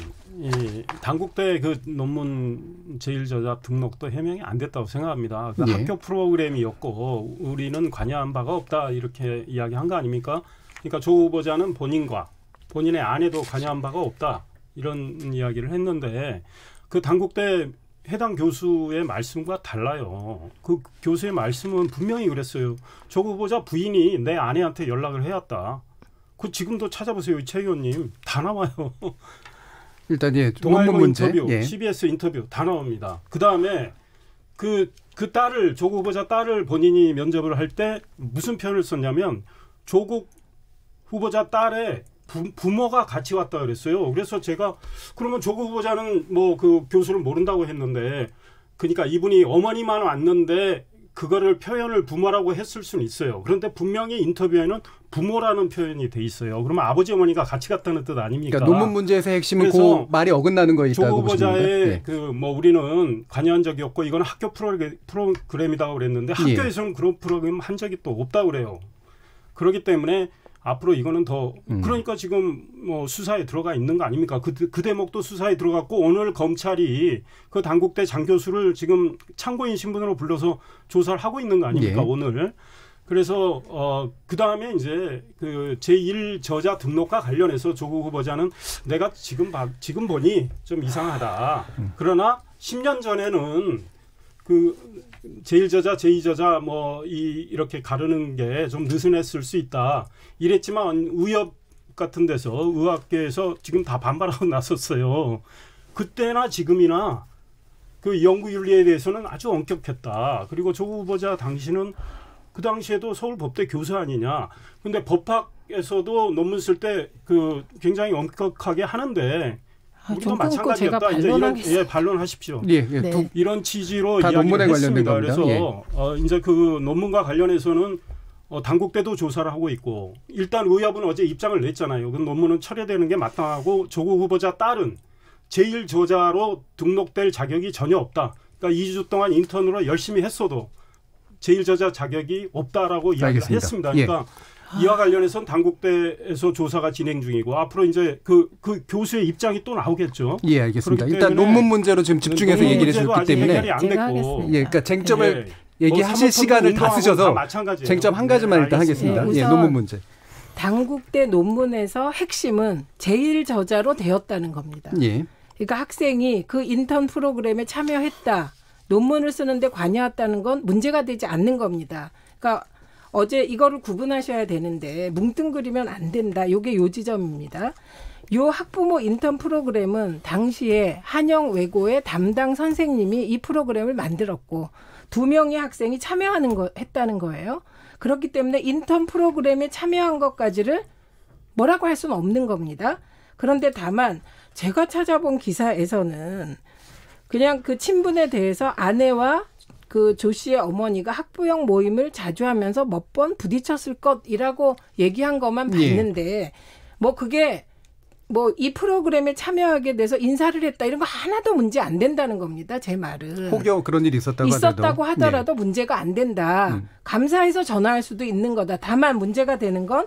이 당국대 그 논문 제1저자 등록도 해명이 안 됐다고 생각합니다. 그 예. 학교 프로그램이었고 우리는 관여한 바가 없다 이렇게 이야기한 거 아닙니까? 그러니까 조 후보자는 본인과 본인의 아내도 관여한 바가 없다 이런 이야기를 했는데 그 당국대 해당 교수의 말씀과 달라요. 그 교수의 말씀은 분명히 그랬어요. 조 후보자 부인이 내 아내한테 연락을 해왔다. 그 지금도 찾아보세요. 최 의원님. 다 나와요. 일단 동아일보 문제. 인터뷰, 예. CBS 인터뷰 다 나옵니다. 그다음에 그 딸을 조국 후보자 딸을 본인이 면접을 할 때 무슨 표현을 썼냐면 조국 후보자 딸의 부모가 같이 왔다 그랬어요. 그래서 제가 그러면 조국 후보자는 뭐 그 교수를 모른다고 했는데 그러니까 이분이 어머니만 왔는데 그거를 표현을 부모라고 했을 수는 있어요. 그런데 분명히 인터뷰에는 부모라는 표현이 돼 있어요. 그러면 아버지 어머니가 같이 갔다는 뜻 아닙니까? 그러니까 논문 문제에서의 핵심은 그 말이 어긋나는 거에 있다고 조국 보시는 거예요? 후보자의 예. 그 뭐 우리는 관여한 적이 없고 이거는 학교 프로그램이라고 그랬는데 학교에서는 그런 프로그램 한 적이 또 없다고 그래요. 그렇기 때문에 앞으로 이거는 더 그러니까 지금 뭐 수사에 들어가 있는 거 아닙니까? 그 대목도 수사에 들어갔고 오늘 검찰이 그 당국대 장 교수를 지금 참고인 신분으로 불러서 조사를 하고 있는 거 아닙니까? 예. 오늘. 그래서 그 다음에 이제 그 제1 저자 등록과 관련해서 조국 후보자는 내가 지금 보니 좀 이상하다. 그러나 10년 전에는 그 제1저자, 제2저자 뭐 이렇게 가르는 게 좀 느슨했을 수 있다. 이랬지만 의협 같은 데서 의학계에서 지금 다 반발하고 나섰어요. 그때나 지금이나 그 연구 윤리에 대해서는 아주 엄격했다. 그리고 조국 후보자 당시는 그 당시에도 서울법대 교수 아니냐. 근데 법학에서도 논문 쓸 때 그 굉장히 엄격하게 하는데 우리도 마찬가지였다. 이제 반론하십시오. 예, 네. 이런 취지로 다 논문에 이야기를 관련된 했습니다. 겁니다. 그래서 예. 이제 그 논문과 관련해서는 당국대도 조사를 하고 있고 일단 의협은 어제 입장을 냈잖아요. 그 논문은 철회되는 게 마땅하고 조국 후보자 딸은 제1저자로 등록될 자격이 전혀 없다. 그러니까 2주 동안 인턴으로 열심히 했어도 제1저자 자격이 없다라고 이야기를 했습니다. 그러니까 이와 관련해서는 당국대에서 조사가 진행 중이고 앞으로 이제 그 교수의 입장이 또 나오겠죠. 예, 알겠습니다. 일단 논문 문제로 지금 집중해서 얘기를 해주셨기 때문에 해결이 안 됐고. 예, 그러니까 쟁점을 얘기하실 시간을 다 쓰셔서 쟁점 한 가지만 일단 하겠습니다. 예, 논문 문제. 당국대 논문에서 핵심은 제1저자로 되었다는 겁니다. 예. 그러니까 학생이 그 인턴 프로그램에 참여했다. 논문을 쓰는데 관여했다는 건 문제가 되지 않는 겁니다. 그러니까 어제 이거를 구분하셔야 되는데 뭉뚱그리면 안 된다. 이게 요 지점입니다. 요 학부모 인턴 프로그램은 당시에 한영외고의 담당 선생님이 이 프로그램을 만들었고 2명의 학생이 했다는 거예요. 그렇기 때문에 인턴 프로그램에 참여한 것까지를 뭐라고 할 수는 없는 겁니다. 그런데 다만 제가 찾아본 기사에서는 그냥 그 친분에 대해서 아내와 그 조 씨의 어머니가 학부형 모임을 자주 하면서 몇 번 부딪혔을 것이라고 얘기한 것만 봤는데 뭐 그게 뭐 이 프로그램에 참여하게 돼서 인사를 했다 이런 거 하나도 문제 안 된다는 겁니다. 제 말은. 혹여 그런 일이 있었다고 하더라도 문제가 안 된다. 감사해서 전화할 수도 있는 거다. 다만 문제가 되는 건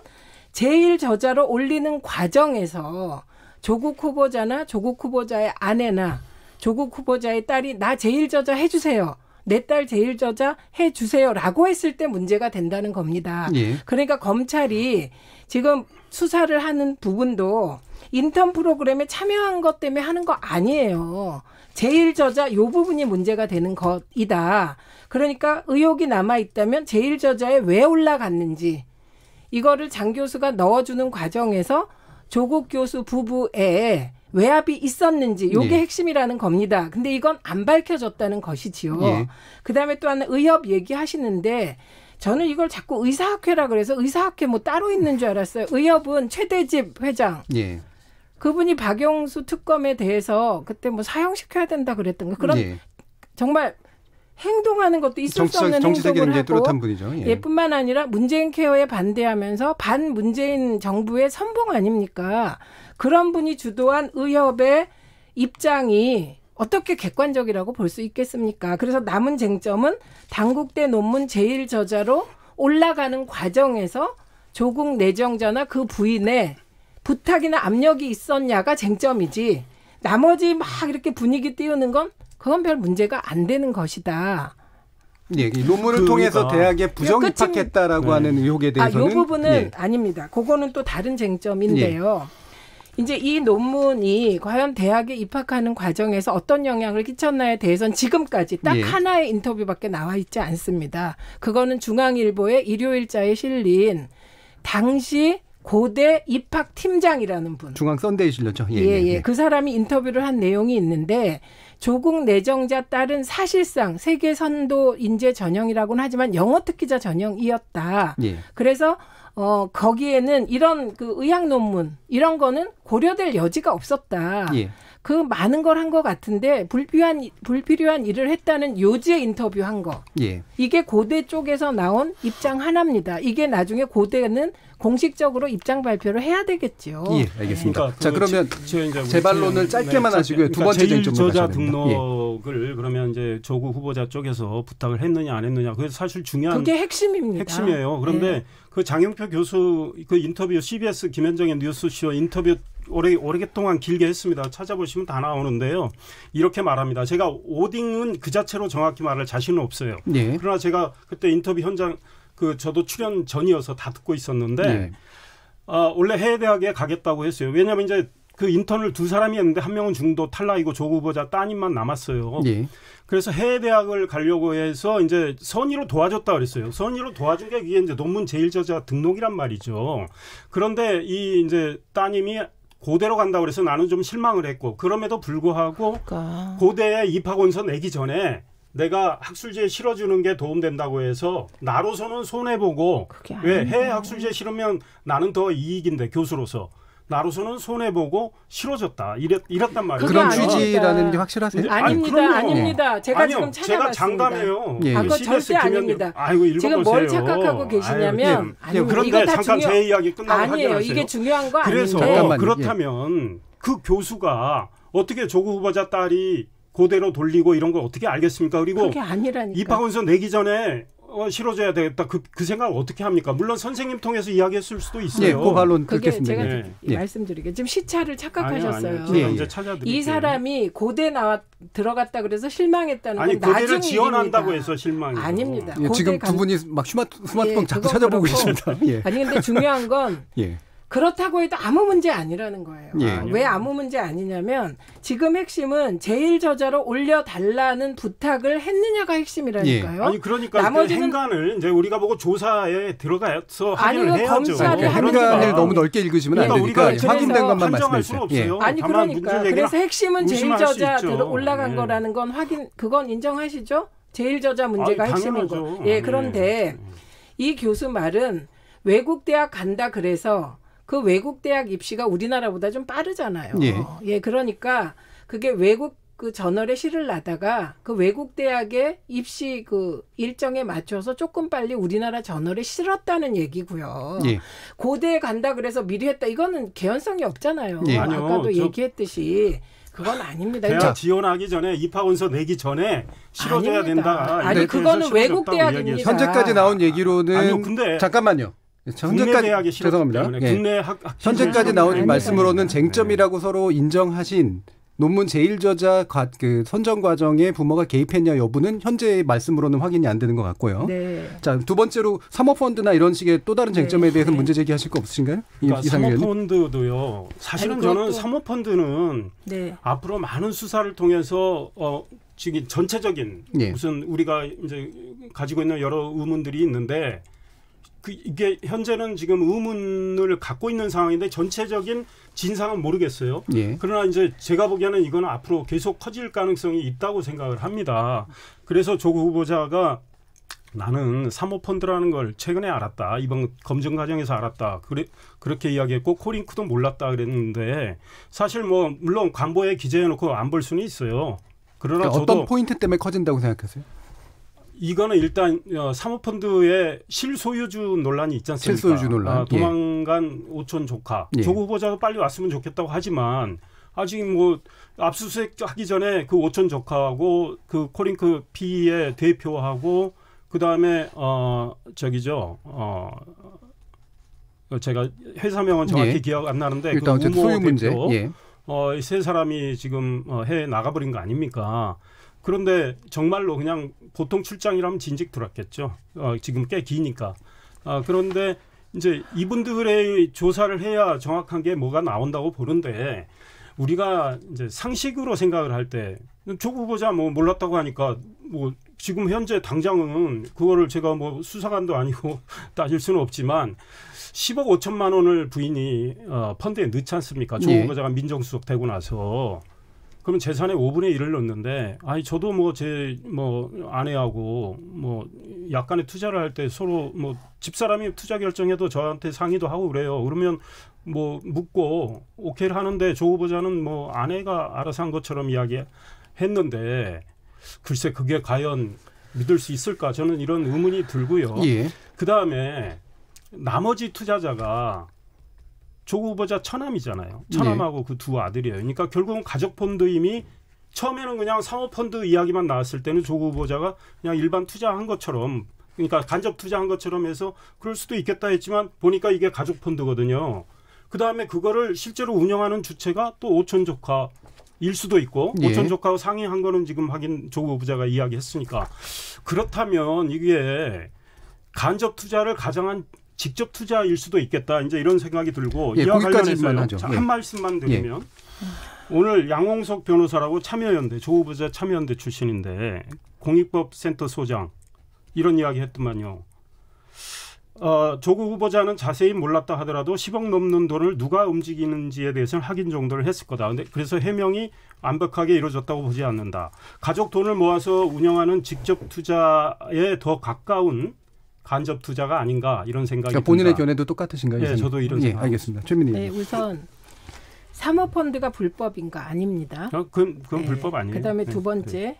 제1저자로 올리는 과정에서 조국 후보자나 조국 후보자의 아내나 조국 후보자의 딸이 나 제1저자 해주세요. 내 딸 제1저자 해주세요라고 했을 때 문제가 된다는 겁니다. 예. 그러니까 검찰이 지금 수사를 하는 부분도 인턴 프로그램에 참여한 것 때문에 하는 거 아니에요. 제1저자 요 부분이 문제가 되는 것이다. 그러니까 의혹이 남아있다면 제1저자에 왜 올라갔는지 이거를 장 교수가 넣어주는 과정에서 조국 교수 부부의 외압이 있었는지 이게 예. 핵심이라는 겁니다. 근데 이건 안 밝혀졌다는 것이지요. 예. 그다음에 또 하나 의협 얘기하시는데 저는 이걸 자꾸 의사학회라 그래서 의사학회 뭐 따로 있는 줄 알았어요. 의협은 최대집 회장. 예. 그분이 박영수 특검에 대해서 그때 뭐 사형시켜야 된다 그랬던가 그런 예. 정말 행동하는 것도 있을 수 없는 행동을 하고 뚜렷한 분이죠. 예. 뿐만 아니라 문재인 케어에 반대하면서 반문재인 정부의 선봉 아닙니까? 그런 분이 주도한 의협의 입장이 어떻게 객관적이라고 볼 수 있겠습니까? 그래서 남은 쟁점은 당국대 논문 제일 저자로 올라가는 과정에서 조국 내정자나 그 부인의 부탁이나 압력이 있었냐가 쟁점이지 나머지 막 이렇게 분위기 띄우는 건 그건 별 문제가 안 되는 것이다. 예, 이 논문을 통해서 대학에 부정 입학했다라고 하는 의혹에 대해서는 이 부분은 아닙니다. 그거는 또 다른 쟁점인데요. 이제 이 논문이 과연 대학에 입학하는 과정에서 어떤 영향을 끼쳤나에 대해서는 지금까지 딱 하나의 인터뷰밖에 나와 있지 않습니다. 그거는 중앙일보의 일요일자에 실린 당시 고대 입학팀장이라는 분. 중앙 썬데이 실렸죠. 예. 그 사람이 인터뷰를 한 내용이 있는데 조국 내정자 딸은 사실상 세계 선도 인재 전형이라고는 하지만 영어 특기자 전형이었다. 예. 그래서 거기에는 이런 그 의학 논문 이런 거는 고려될 여지가 없었다. 예. 그 많은 걸 한 것 같은데 불필요한 일을 했다는 요지의 인터뷰한 거. 예. 이게 고대 쪽에서 나온 입장 하나입니다. 이게 나중에 고대는 공식적으로 입장 발표를 해야 되겠죠. 예, 알겠습니다. 그러니까 자, 그러면 재반론을 짧게만 하시고요. 두 번째 쟁점으로 제일저자 가셔야 됩니다. 등록을 그러면 이제 조국 후보자 쪽에서 부탁을 했느냐 안 했느냐 그게 사실 중요한 그게 핵심입니다. 핵심이에요. 그런데 그 장영표 교수 그 인터뷰 CBS 김현정의 뉴스쇼 인터뷰 오래동안 길게 했습니다. 찾아보시면 다 나오는데요. 이렇게 말합니다. 제가 오딩은 그 자체로 정확히 말할 자신은 없어요. 예. 그러나 제가 그때 인터뷰 현장 저도 출연 전이어서 다 듣고 있었는데 원래 해외 대학에 가겠다고 했어요. 왜냐하면 이제 그 인턴을 두 사람이 했는데 한 명은 중도 탈락이고 조국 후보자 따님만 남았어요. 예. 그래서 해외 대학을 가려고 해서 이제 선의로 도와줬다 그랬어요. 선의로 도와준 게 이게 이제 논문 제일 저자 등록이란 말이죠. 그런데 이 이제 따님이 고대로 간다고 그래서 나는 좀 실망을 했고 그럼에도 불구하고 고대에 입학원서 내기 전에 내가 학술지에 실어주는 게 도움된다고 해서 나로서는 손해보고 왜 해외 학술지에 실으면 나는 더 이익인데 교수로서 나로서는 손해보고 실어줬다 이랬단 말이에요. 그런 취지라는 게 확실하세요? 아닙니다. 제가 아니요, 지금 찾아봤습니다. 제가 장담해요. 그거 절대 아닙니다. 아이고, 지금 뭘 착각하고 계시냐면 그런데 잠깐 제 이야기 끝나고 아니에요. 이게 중요한 거 그래서 아닌데. 그렇다면 그 교수가 어떻게 조국 후보자 딸이 고대로 돌리고 이런 걸 어떻게 알겠습니까? 그리고 그게 아니라니까. 입학원서 내기 전에 실어줘야 되겠다. 그 생각을 어떻게 합니까? 물론 선생님 통해서 이야기했을 수도 있어요. 예, 그 반론 그게 듣겠습니다. 제가 말씀드리게 지금 시차를 착각하셨어요. 아니요. 이제 찾아드릴게요. 이 사람이 고대 들어갔다 그래서 실망했다는 건 나중 고대를 지원한다고 일입니다. 해서 실망이 아닙니다. 예, 지금 두 분이 막 스마트폰 자꾸 찾아보고 계십니다. 예. 아니 근데 중요한 건 그렇다고 해도 아무 문제 아니라는 거예요. 왜 아무 문제 아니냐면 지금 핵심은 제일 저자로 올려달라는 부탁을 했느냐가 핵심이라니까요. 아니 그러니까 나머지는 그 행간을 이제 우리가 보고 조사에 들어가서 확인을 해야죠. 행간을 너무 넓게 읽으시면 안 되니까 확인된 것만 말씀해주세요. 아니 그러니까 그래서 핵심은 제일 저자 올라간 거라는 건 그건 인정하시죠? 제일 저자 문제가 핵심인 거. 그런데 이 교수 말은 외국 대학 간다 그래서 그 외국 대학 입시가 우리나라보다 좀 빠르잖아요. 그러니까 그게 외국 그 저널에 실을 나다가 그 외국 대학의 입시 그 일정에 맞춰서 조금 빨리 우리나라 저널에 실었다는 얘기고요. 고대에 간다 그래서 미리 했다. 이거는 개연성이 없잖아요. 아까도 얘기했듯이. 그건 아닙니다. 대학 지원하기 전에 입학원서 내기 전에 실어줘야 된다. 아니 그거는 외국 대학입니다. 현재까지 나온 얘기로는 아니요, 근데 잠깐만요. 현재까지 죄송합니다. 현재까지 나온 말씀으로는 쟁점이라고 서로 인정하신 논문 제일 저자 그 선정 과정에 부모가 개입했냐 여부는 현재의 말씀으로는 확인이 안 되는 것 같고요. 자, 두 번째로 사모펀드나 이런 식의 또 다른 쟁점에 대해서 문제 제기하실 거 없으신가요? 그러니까 사모펀드도요. 사실은 저는 사모펀드는 앞으로 많은 수사를 통해서 지금 전체적인 무슨 우리가 이제 가지고 있는 여러 의문들이 있는데 이게 현재는 지금 의문을 갖고 있는 상황인데 전체적인 진상은 모르겠어요. 예. 그러나 이제 제가 보기에는 이거는 앞으로 계속 커질 가능성이 있다고 생각을 합니다. 그래서 조국 후보자가 나는 사모펀드라는 걸 최근에 알았다. 이번 검증 과정에서 알았다. 그렇게 이야기했고 코링크도 몰랐다 그랬는데 사실 뭐 물론 관보에 기재해놓고 안 볼 수는 있어요. 그러나 그러니까 저도 어떤 포인트 때문에 커진다고 생각하세요? 이거는 일단 사모펀드의 실소유주 논란이 있지 않습니까? 실소유주 논란. 도망간 오촌 조카. 예. 조국 후보자도 빨리 왔으면 좋겠다고 하지만 아직 뭐 압수수색 하기 전에 그 오촌 조카하고 그 코링크 PE의 대표하고 그다음에 제가 회사명은 정확히 예. 기억 안 나는데 일단 그 어쨌든 우모 소유 문제. 대표 예. 세 사람이 지금 해외 나가버린 거 아닙니까? 그런데 정말로 그냥 보통 출장이라면 진즉 들었겠죠. 지금 꽤 기니까. 그런데 이제 이분들의 조사를 해야 정확한 게 뭐가 나온다고 보는데 우리가 이제 상식으로 생각을 할 때 조국 후보자 뭐 몰랐다고 하니까 뭐 지금 현재 당장은 그거를 제가 뭐 수사관도 아니고 따질 수는 없지만 10억 5천만 원을 부인이 펀드에 넣지 않습니까? 조국 후보자가 민정수석 되고 나서. 그러면 재산의 5분의 1을 넣는데, 저도 제 아내하고 약간의 투자를 할 때 서로 집사람이 투자 결정해도 저한테 상의도 하고 그래요. 그러면 묻고 오케이를 하는데 조 후보자는 아내가 알아서 한 것처럼 이야기했는데, 글쎄 그게 과연 믿을 수 있을까? 저는 이런 의문이 들고요. 예. 그 다음에 나머지 투자자가 조국 후보자 처남이잖아요. 처남하고 그 두 아들이에요. 그러니까 결국은 가족펀드임이 처음에는 그냥 사모펀드 이야기만 나왔을 때는 조국 후보자가 그냥 일반 투자한 것처럼 그러니까 간접 투자한 것처럼 해서 그럴 수도 있겠다 했지만 보니까 이게 가족펀드거든요. 그다음에 그거를 실제로 운영하는 주체가 또 오촌 조카일 수도 있고 오촌 조카하고 상의한 거는 지금 하긴 조국 후보자가 이야기했으니까 그렇다면 이게 간접 투자를 가장한 직접 투자일 수도 있겠다. 이제 이런 생각이 들고 이와 관련해서요. 한 말씀만 드리면 오늘 양홍석 변호사라고 참여연대 조 후보자 참여연대 출신인데 공익법센터 소장 이런 이야기 했더만요. 조국 후보자는 자세히 몰랐다 하더라도 10억 넘는 돈을 누가 움직이는지에 대해서는 확인 정도를 했을 거다. 근데 그래서 해명이 완벽하게 이루어졌다고 보지 않는다. 가족 돈을 모아서 운영하는 직접 투자에 더 가까운 간접 투자가 아닌가 이런 생각이 듭니다. 본인의 견해도 똑같으신가요? 네, 저도 이런 생각. 알겠습니다. 최민희. 네, 우선 사모펀드가 불법인가 아닙니다. 그건 불법 아니에요. 그다음에 두 번째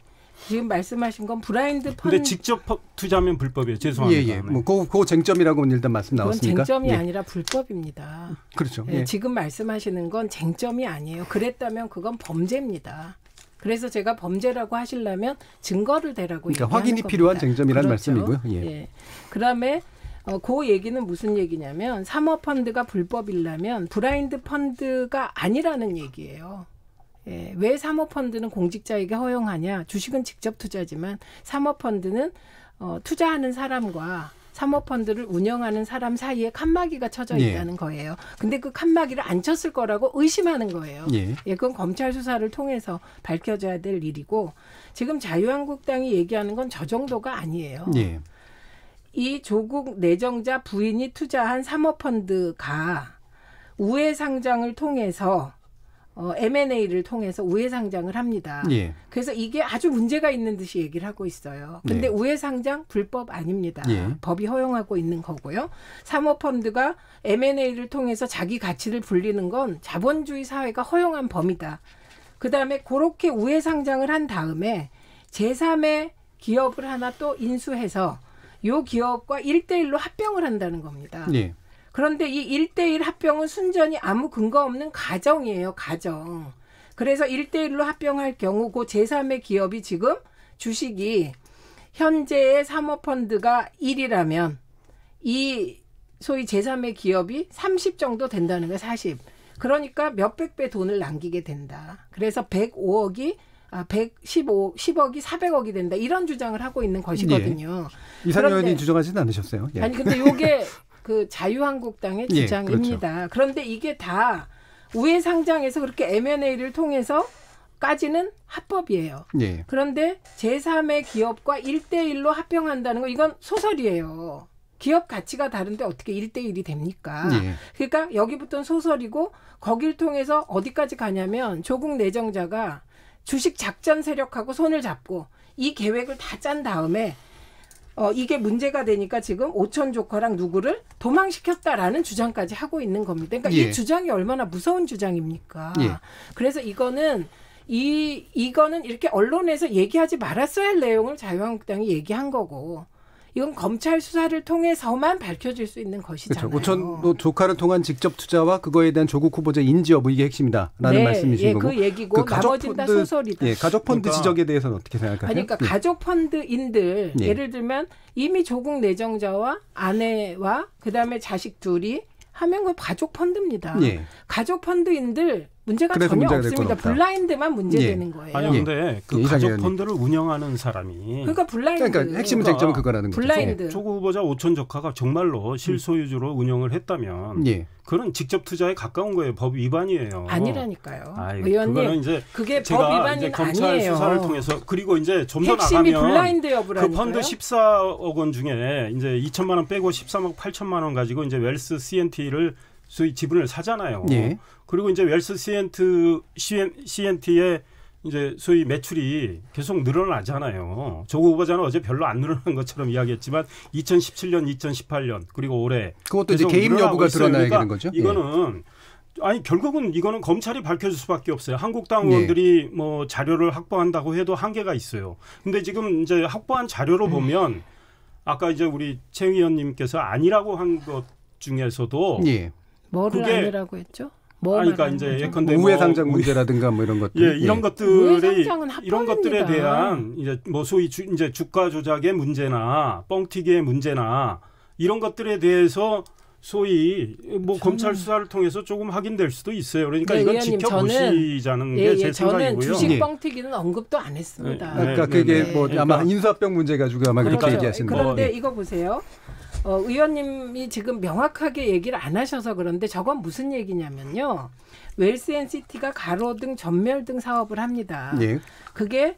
지금 말씀하신 건 브라인드 펀드. 근데 직접 투자하면 불법이에요. 죄송합니다. 그 쟁점이라고는 일단 말씀 나왔으니까. 그건 쟁점이 아니라 불법입니다. 그렇죠. 네, 지금 말씀하시는 건 쟁점이 아니에요. 그랬다면 그건 범죄입니다. 그래서 제가 범죄라고 하시려면 증거를 대라고 얘기하는 겁니다. 확인이 필요한 쟁점이라는 그렇죠. 말씀이고요. 예. 그다음에 그 얘기는 무슨 얘기냐면 사모펀드가 불법이라면 브라인드 펀드가 아니라는 얘기예요. 예. 왜 사모펀드는 공직자에게 허용하냐. 주식은 직접 투자지만 사모펀드는 투자하는 사람과 사모펀드를 운영하는 사람 사이에 칸막이가 쳐져 있다는 거예요. 근데 그 칸막이를 안 쳤을 거라고 의심하는 거예요. 그건 검찰 수사를 통해서 밝혀져야 될 일이고 지금 자유한국당이 얘기하는 건 저 정도가 아니에요. 이 조국 내정자 부인이 투자한 사모펀드가 우회상장을 통해서 M&A를 통해서 우회상장을 합니다. 그래서 이게 아주 문제가 있는 듯이 얘기를 하고 있어요. 근데 우회상장 불법 아닙니다. 법이 허용하고 있는 거고요. 사모펀드가 M&A를 통해서 자기 가치를 불리는 건 자본주의 사회가 허용한 범위다. 그다음에 그렇게 우회상장을 한 다음에 제3의 기업을 하나 또 인수해서 이 기업과 1대1로 합병을 한다는 겁니다. 그런데 이 1대1 합병은 순전히 아무 근거 없는 가정이에요. 가정. 그래서 1대1로 합병할 경우 그 제3의 기업이 지금 주식이 현재의 사모펀드가 1이라면 이 소위 제3의 기업이 30 정도 된다는 거예요. 40. 그러니까 몇백 배 돈을 남기게 된다. 그래서 10억이 400억이 된다. 이런 주장을 하고 있는 것이거든요. 이상현 의원이 주장하지는 않으셨어요? 아니 근데 이게 그 자유한국당의 주장입니다. 그렇죠. 그런데 이게 다 우회상장에서 그렇게 M&A를 통해서까지는 합법이에요. 그런데 제3의 기업과 1대1로 합병한다는 거 이건 소설이에요. 기업 가치가 다른데 어떻게 1대1이 됩니까? 예. 그러니까 여기부터는 소설이고 거길 통해서 어디까지 가냐면 조국 내정자가 주식 작전 세력하고 손을 잡고 이 계획을 다 짠 다음에 이게 문제가 되니까 지금 오천 조커랑 누구를 도망시켰다라는 주장까지 하고 있는 겁니다. 그러니까 예. 이 주장이 얼마나 무서운 주장입니까? 예. 그래서 이거는 이렇게 언론에서 얘기하지 말았어야 할 내용을 자유한국당이 얘기한 거고 이건 검찰 수사를 통해서만 밝혀질 수 있는 것이잖아요. 그렇죠. 오천 조카를 통한 직접 투자와 그거에 대한 조국 후보자 인지 여부 이게 핵심이다라는 네, 말씀이신 예, 거고. 그 얘기고 나머지는 다 소설이다. 예, 가족 펀드 그러니까, 지적에 대해서는 어떻게 생각하세요? 그러니까 가족 펀드인들 예. 예를 들면 이미 조국 내정자와 아내와 그다음에 자식 둘이 하면 그 가족 펀드입니다. 예. 가족 펀드인들 문제가 그래서 전혀 문제가 될 건 없습니다. 없다. 블라인드만 문제되는 예. 거예요. 아니 근데 그 예, 가족 이상해요. 펀드를 운영하는 사람이 그러니까 블라인드. 그러니까 핵심 쟁점은 그거라는 거죠. 블라인드. 조국 후보자 오천 조카가 정말로 실소유주로 운영을 했다면 예. 그건 직접 투자에 가까운 거예요. 법 위반이에요. 아니라니까요. 아이, 의원님, 그거는 이제 그게 법 제가 위반이 이제 검찰 아니에요. 수사를 통해서 그리고 이제 좀 더 핵심이 나가면 블라인드 여부라니까요. 그 펀드 14억 원 중에 이제 2천만 원 빼고 13억 8천만 원 가지고 이제 웰스 CNT를 소위 지분을 사잖아요. 예. 그리고 이제 웰스 CNT의 이제 소위 매출이 계속 늘어나잖아요. 조국 후보자는 어제 별로 안 늘어난 것처럼 이야기했지만 2017년, 2018년 그리고 올해 그것도 이제 계속 개입 늘어나고 여부가 있어요. 드러나야 그러니까 되는 거죠. 이거는 아니 결국은 이거는 검찰이 밝혀줄 수밖에 없어요. 한국당 의원들이 뭐 자료를 확보한다고 해도 한계가 있어요. 근데 지금 이제 확보한 자료로 보면 아까 이제 우리 최 의원님께서 아니라고 한 것 중에서도 뭐를 그게 아니라고 했죠? 뭐 그러니까 이제 예컨대 우회 상장 문제라든가 뭐 이런 것들. 예, 이런 것들이 상장은 이런 것들에 합법입니다. 대한 이제 뭐 소위 이제 주가 조작의 문제나 뻥튀기의 문제나 이런 것들에 대해서 소위 뭐 검찰 수사를 통해서 조금 확인될 수도 있어요. 그러니까 네, 이건 의원님, 지켜보시자는 게 제 저는 생각이고요. 주식 뻥튀기는 언급도 안 했습니다. 그러니까 그게 뭐 아마 인수합병 문제 가지고 아마 그렇게 그렇죠. 얘기하신 거. 그런데 이거 보세요. 의원님이 지금 명확하게 얘기를 안 하셔서 그런데 저건 무슨 얘기냐면요. 웰스앤시티가 가로등 전멸등 사업을 합니다. 예. 그게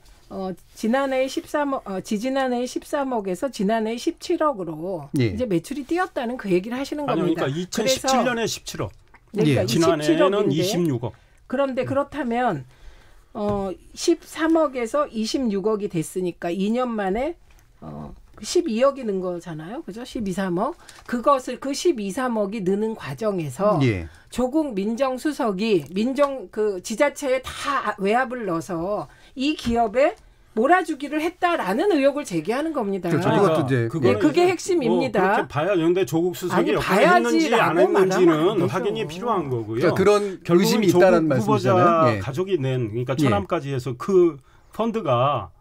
지난해에 13억, 지지난해에 13억에서 지난해에 17억으로 예. 이제 매출이 뛰었다는 그 얘기를 하시는 아니 겁니다. 그러니까 2017년에 17억. 그러니까 지난해에는 27억인데 26억. 그런데 그렇다면 13억에서 26억이 됐으니까 2년 만에 12억이 는 거잖아요. 그죠? 12, 3억. 그것을 그 12, 3억이 느는 과정에서 예. 조국 민정수석이 그 지자체에 다 외압을 넣어서 이 기업에 몰아주기를 했다라는 의혹을 제기하는 겁니다. 그렇죠. 그것도 이제 네, 그게 핵심입니다. 뭐 그렇게 봐야죠. 근데 조국 수석이 아니, 역할을 했는지 안 봐야지라고 말하면 안 했는지는 되죠. 확인이 필요한 거고요. 그러니까 그런 결국은 의심이 조국 있다라는 후보자 말씀이잖아요. 예. 가족이 낸 그러니까 예. 천암까지 해서 그 펀드가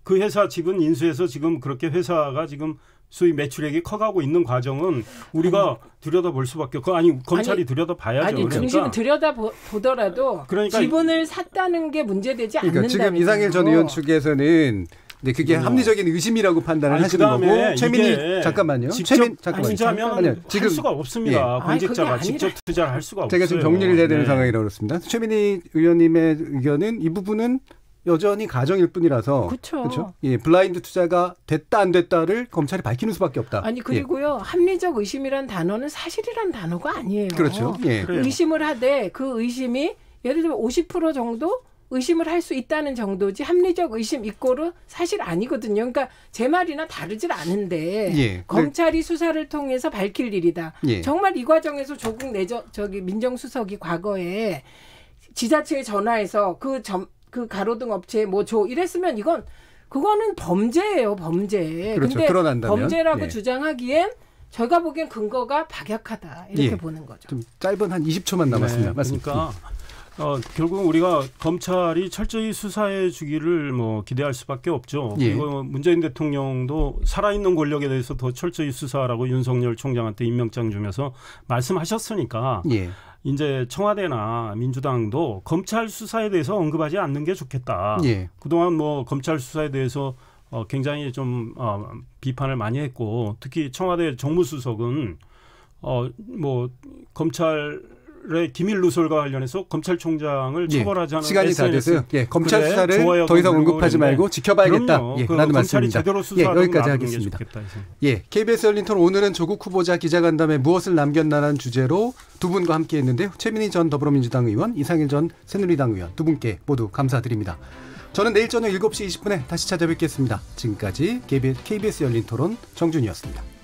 그 회사 지분 인수해서 지금 그렇게 회사가 지금 소위 매출액이 커가고 있는 과정은 우리가 들여다볼 수밖에 없고 검찰이 들여다봐야죠. 아니 중심은 들여다보더라도 그러니까 지분을 샀다는 게 문제되지 그러니까 않는다는 지금 이상일 전 의원 측에서는 네, 그게 합리적인 의심이라고 판단을 하시는 거고 최민희 잠깐만요. 투자하면 할 수가 없습니다. 공직자가 직접 투자를 할 수가 없어요. 제가 지금 정리를 해야 되는 네. 상황이라고 그렇습니다. 최민희 의원님의 의견은 이 부분은 여전히 가정일 뿐이라서 그렇죠. 예, 블라인드 투자가 됐다 안 됐다를 검찰이 밝히는 수밖에 없다. 아니 그리고요 합리적 의심이란 단어는 사실이란 단어가 아니에요. 그렇죠. 예. 의심을 하되 그 의심이 예를 들면 50% 정도 의심을 할 수 있다는 정도지 합리적 의심 이꼬르 사실 아니거든요. 그러니까 제 말이나 다르질 않은데 예. 검찰이 수사를 통해서 밝힐 일이다. 예. 정말 이 과정에서 조국 민정수석이 과거에 지자체에 전화해서 그 가로등 업체에 뭐 줘 이랬으면 그거는 범죄예요, 범죄. 그렇죠. 근데 드러난다면. 범죄라고 예. 주장하기엔 저희가 보기엔 근거가 박약하다 이렇게 예. 보는 거죠. 좀 짧은 한 20초만 남았습니다. 네, 그러니까 결국 우리가 검찰이 철저히 수사해 주기를 뭐 기대할 수밖에 없죠. 예. 그리고 문재인 대통령도 살아있는 권력에 대해서 더 철저히 수사하라고 윤석열 총장한테 임명장 주면서 말씀하셨으니까 예. 이제 청와대나 민주당도 검찰 수사에 대해서 언급하지 않는 게 좋겠다. 예. 그동안 뭐 검찰 수사에 대해서 굉장히 좀 비판을 많이 했고 특히 청와대 정무수석은 뭐 검찰 검찰의 기밀 누설과 관련해서 검찰총장을 처벌하자는 시간이 다 됐어요. 검찰 그래, 수사를 더 이상 언급하지 말고 지켜봐야겠다. 라는 말씀입니다. 제대로 여기까지 하겠습니다. KBS 열린 토론 오늘은 조국 후보자 기자간담회 무엇을 남겼나라는 주제로 두 분과 함께했는데요. 최민희 전 더불어민주당 의원, 이상일 전 새누리당 의원 두 분께 모두 감사드립니다. 저는 내일 저녁 7시 20분에 다시 찾아뵙겠습니다. 지금까지 KBS 열린 토론 정준이었습니다.